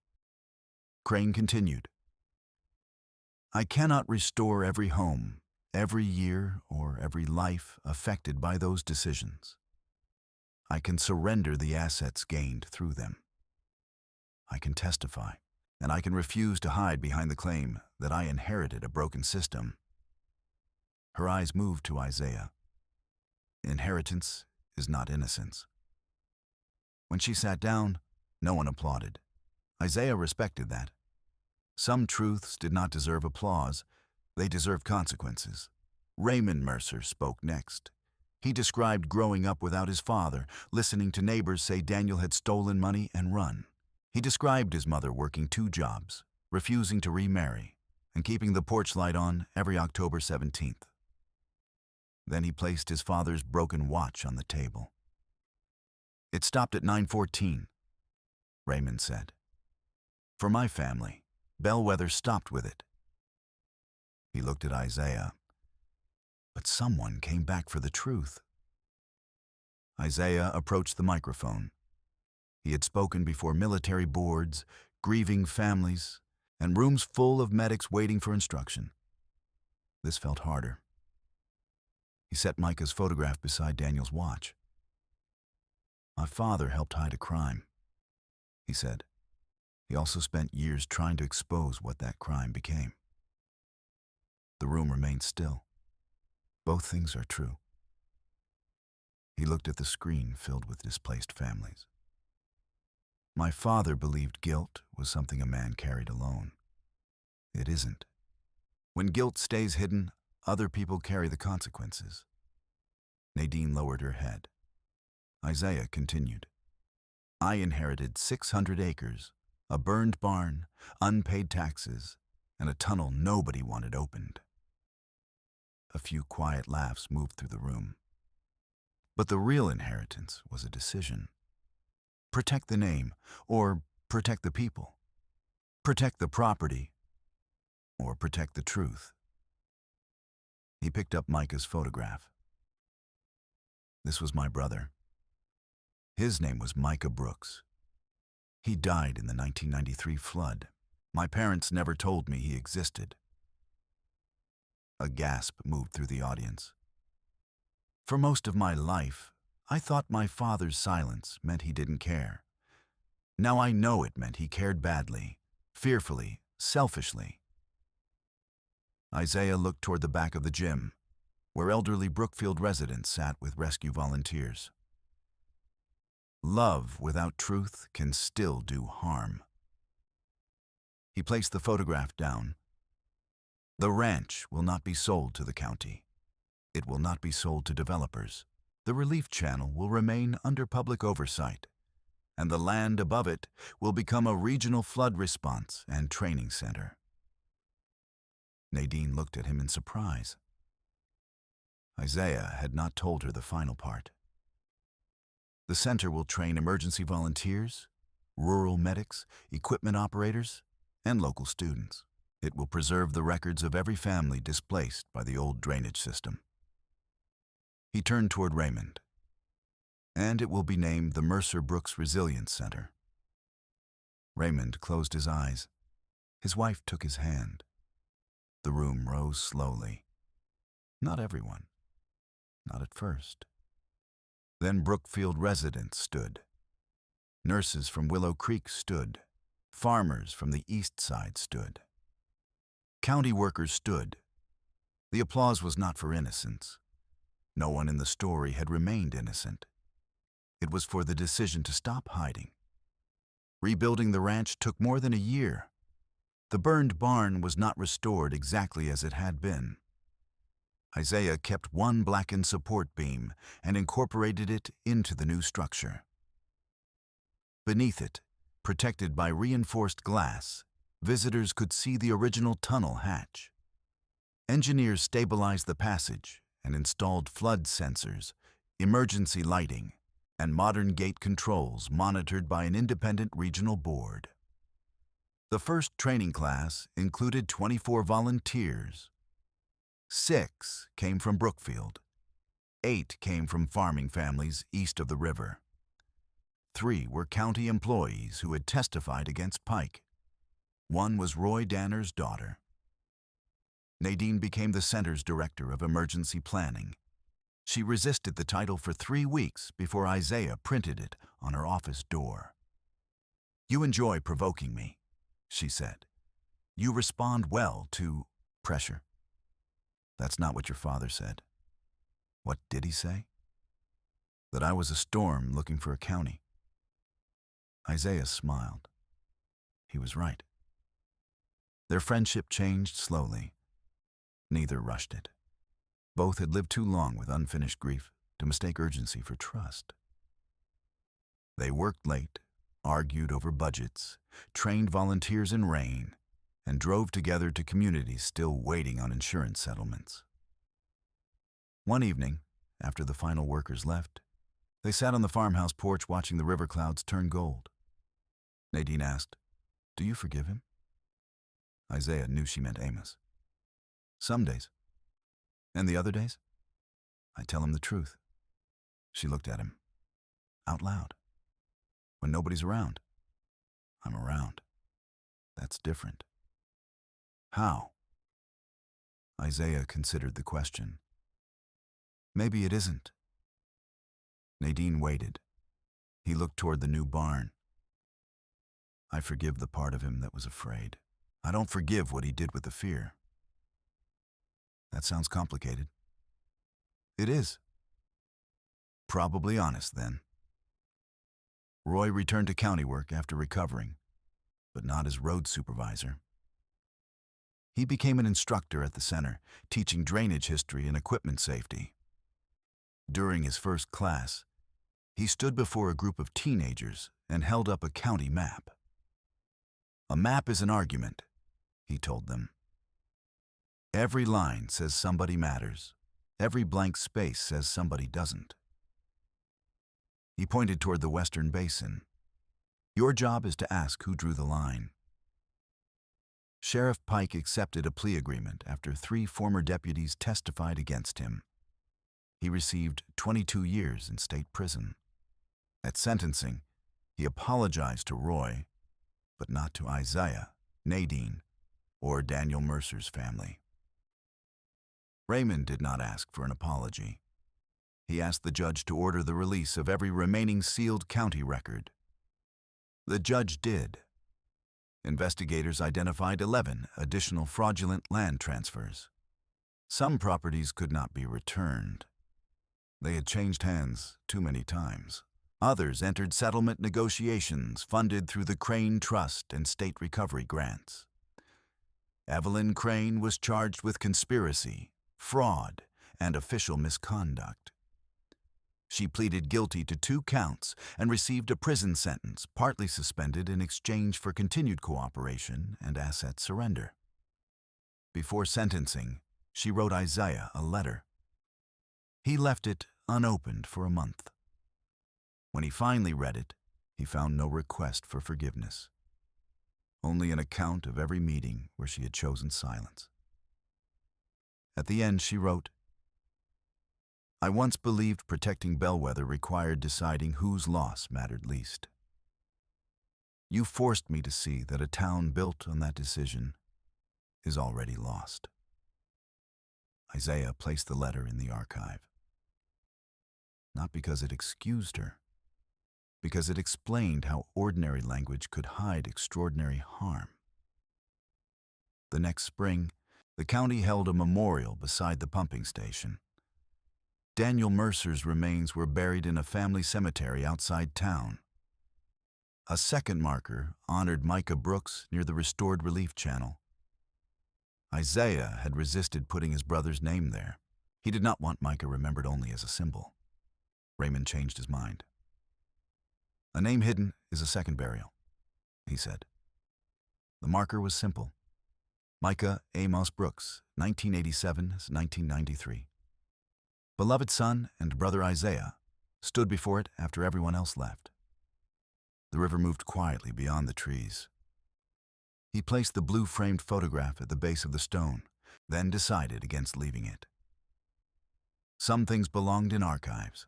Crane continued. I cannot restore every home, every year, or every life affected by those decisions. I can surrender the assets gained through them. I can testify, and I can refuse to hide behind the claim that I inherited a broken system. Her eyes moved to Isaiah. Inheritance is not innocence. When she sat down, no one applauded. Isaiah respected that. Some truths did not deserve applause. They deserved consequences. Raymond Mercer spoke next. He described growing up without his father, listening to neighbors say Daniel had stolen money and run. He described his mother working 2 jobs, refusing to remarry, and keeping the porch light on every October 17th. Then he placed his father's broken watch on the table. It stopped at 9:14, Raymond said. For my family, bellwether stopped with it. He looked at Isaiah. But someone came back for the truth. Isaiah approached the microphone. He had spoken before military boards, grieving families, and rooms full of medics waiting for instruction. This felt harder. He set Micah's photograph beside Daniel's watch. My father helped hide a crime, he said. He also spent years trying to expose what that crime became. The room remained still. Both things are true. He looked at the screen filled with displaced families. My father believed guilt was something a man carried alone. It isn't. When guilt stays hidden, other people carry the consequences. Nadine lowered her head. Isaiah continued. I inherited 600 acres, a burned barn, unpaid taxes, and a tunnel nobody wanted opened. A few quiet laughs moved through the room. But the real inheritance was a decision. Protect the name, or protect the people. Protect the property, or protect the truth. He picked up Micah's photograph. This was my brother. His name was Micah Brooks. He died in the 1993 flood. My parents never told me he existed. A gasp moved through the audience. For most of my life, I thought my father's silence meant he didn't care. Now I know it meant he cared badly, fearfully, selfishly. Isaiah looked toward the back of the gym, where elderly Brookfield residents sat with rescue volunteers. Love without truth can still do harm. He placed the photograph down. The ranch will not be sold to the county. It will not be sold to developers. The relief channel will remain under public oversight, and the land above it will become a regional flood response and training center. Nadine looked at him in surprise. Isaiah had not told her the final part. The center will train emergency volunteers, rural medics, equipment operators, and local students. It will preserve the records of every family displaced by the old drainage system. He turned toward Raymond. And it will be named the Mercer Brooks Resilience Center. Raymond closed his eyes. His wife took his hand. The room rose slowly. Not everyone. Not at first. Then Brookfield residents stood. Nurses from Willow Creek stood. Farmers from the east side stood. County workers stood. The applause was not for innocence. No one in the story had remained innocent. It was for the decision to stop hiding. Rebuilding the ranch took more than a year. The burned barn was not restored exactly as it had been. Isaiah kept one blackened support beam and incorporated it into the new structure. Beneath it, protected by reinforced glass, visitors could see the original tunnel hatch. Engineers stabilized the passage and installed flood sensors, emergency lighting, and modern gate controls monitored by an independent regional board. The first training class included 24 volunteers. 6 came from Brookfield. 8 came from farming families east of the river. 3 were county employees who had testified against Pike. 1 was Roy Danner's daughter. Nadine became the center's director of emergency planning. She resisted the title for 3 weeks before Isaiah printed it on her office door. "You enjoy provoking me," she said. "You respond well to pressure." That's not what your father said. What did he say? That I was a storm looking for a county. Isaiah smiled. He was right. Their friendship changed slowly. Neither rushed it. Both had lived too long with unfinished grief to mistake urgency for trust. They worked late, argued over budgets, trained volunteers in rain, and drove together to communities still waiting on insurance settlements. One evening, after the final workers left, they sat on the farmhouse porch watching the river clouds turn gold. Nadine asked, "Do you forgive him?" Isaiah knew she meant Amos. "Some days. And the other days? I tell him the truth." She looked at him. "Out loud. When nobody's around. I'm around. That's different." "How?" Isaiah considered the question. "Maybe it isn't." Nadine waited. He looked toward the new barn. "I forgive the part of him that was afraid. I don't forgive what he did with the fear." That sounds complicated. It is. Probably honest, then. Roy returned to county work after recovering, but not as road supervisor. He became an instructor at the center, teaching drainage history and equipment safety. During his first class, he stood before a group of teenagers and held up a county map. "A map is an argument," he told them. "Every line says somebody matters. Every blank space says somebody doesn't." He pointed toward the Western Basin. "Your job is to ask who drew the line." Sheriff Pike accepted a plea agreement after 3 former deputies testified against him. He received 22 years in state prison. At sentencing, he apologized to Roy, but not to Isaiah, Nadine, or Daniel Mercer's family. Raymond did not ask for an apology. He asked the judge to order the release of every remaining sealed county record. The judge did. Investigators identified 11 additional fraudulent land transfers. Some properties could not be returned. They had changed hands too many times. Others entered settlement negotiations funded through the Crane Trust and state recovery grants. Evelyn Crane was charged with conspiracy, fraud, and official misconduct. She pleaded guilty to 2 counts and received a prison sentence, partly suspended in exchange for continued cooperation and asset surrender. Before sentencing, she wrote Isaiah a letter. He left it unopened for a month. When he finally read it, he found no request for forgiveness, only an account of every meeting where she had chosen silence. At the end, she wrote, "I once believed protecting Bellwether required deciding whose loss mattered least. You forced me to see that a town built on that decision is already lost." Isaiah placed the letter in the archive. Not because it excused her, because it explained how ordinary language could hide extraordinary harm. The next spring, the county held a memorial beside the pumping station. Daniel Mercer's remains were buried in a family cemetery outside town. A second marker honored Micah Brooks near the restored relief channel. Isaiah had resisted putting his brother's name there. He did not want Micah remembered only as a symbol. Raymond changed his mind. "A name hidden is a second burial," he said. The marker was simple. Micah Amos Brooks, 1987–1993. Beloved son and brother Isaiah stood before it after everyone else left. The river moved quietly beyond the trees. He placed the blue-framed photograph at the base of the stone, then decided against leaving it. Some things belonged in archives.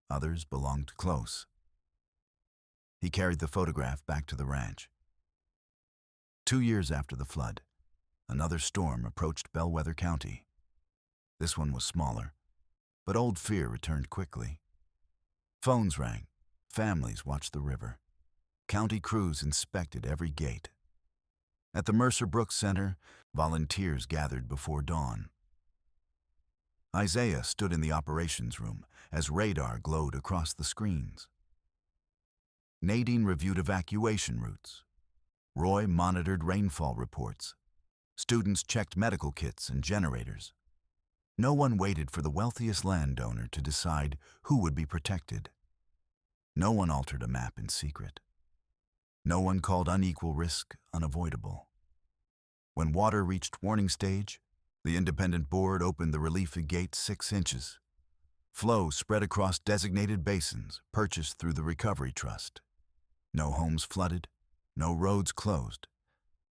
Others belonged close. He carried the photograph back to the ranch. 2 years after the flood, another storm approached Bellwether County. This one was smaller, but old fear returned quickly. Phones rang. Families watched the river. County crews inspected every gate. At the Mercer Brooks Center, volunteers gathered before dawn. Isaiah stood in the operations room as radar glowed across the screens. Nadine reviewed evacuation routes. Roy monitored rainfall reports. Students checked medical kits and generators. No one waited for the wealthiest landowner to decide who would be protected. No one altered a map in secret. No one called unequal risk unavoidable. When water reached warning stage, the independent board opened the relief gate 6 inches. Flow spread across designated basins purchased through the Recovery Trust. No homes flooded, no roads closed.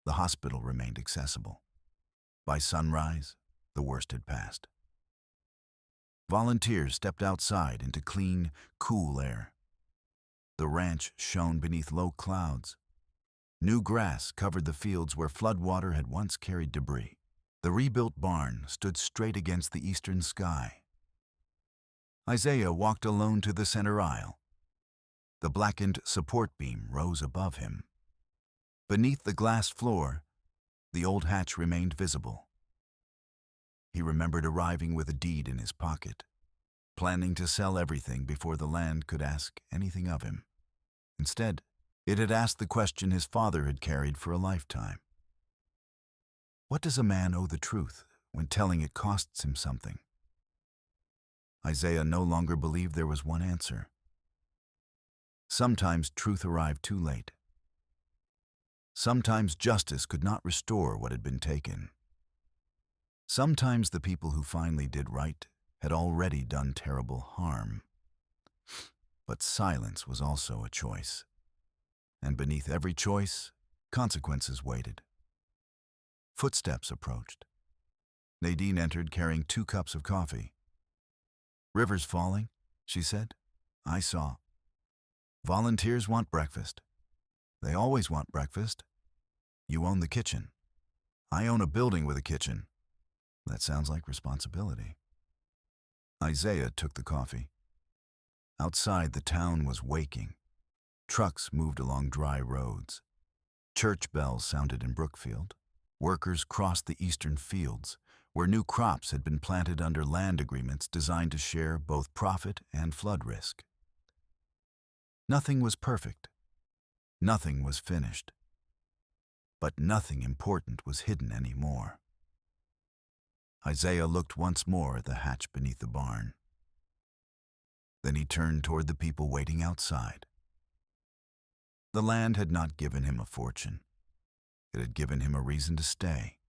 The hospital remained accessible. By sunrise, the worst had passed. Volunteers stepped outside into clean, cool air. The ranch shone beneath low clouds. New grass covered the fields where floodwater had once carried debris. The rebuilt barn stood straight against the eastern sky. Isaiah walked alone to the center aisle. The blackened support beam rose above him. Beneath the glass floor, the old hatch remained visible. He remembered arriving with a deed in his pocket, planning to sell everything before the land could ask anything of him. Instead, it had asked the question his father had carried for a lifetime. What does a man owe the truth when telling it costs him something? Isaiah no longer believed there was one answer. Sometimes truth arrived too late. Sometimes justice could not restore what had been taken. Sometimes the people who finally did right had already done terrible harm. But silence was also a choice. And beneath every choice, consequences waited. Footsteps approached. Nadine entered carrying 2 cups of coffee. "River's falling," she said. "I saw. Volunteers want breakfast. They always want breakfast. You own the kitchen. I own a building with a kitchen. That sounds like responsibility." Isaiah took the coffee. Outside, the town was waking. Trucks moved along dry roads. Church bells sounded in Brookfield. Workers crossed the eastern fields, where new crops had been planted under land agreements designed to share both profit and flood risk. Nothing was perfect. Nothing was finished. But nothing important was hidden anymore. Isaiah looked once more at the hatch beneath the barn. Then he turned toward the people waiting outside. The land had not given him a fortune. It had given him a reason to stay.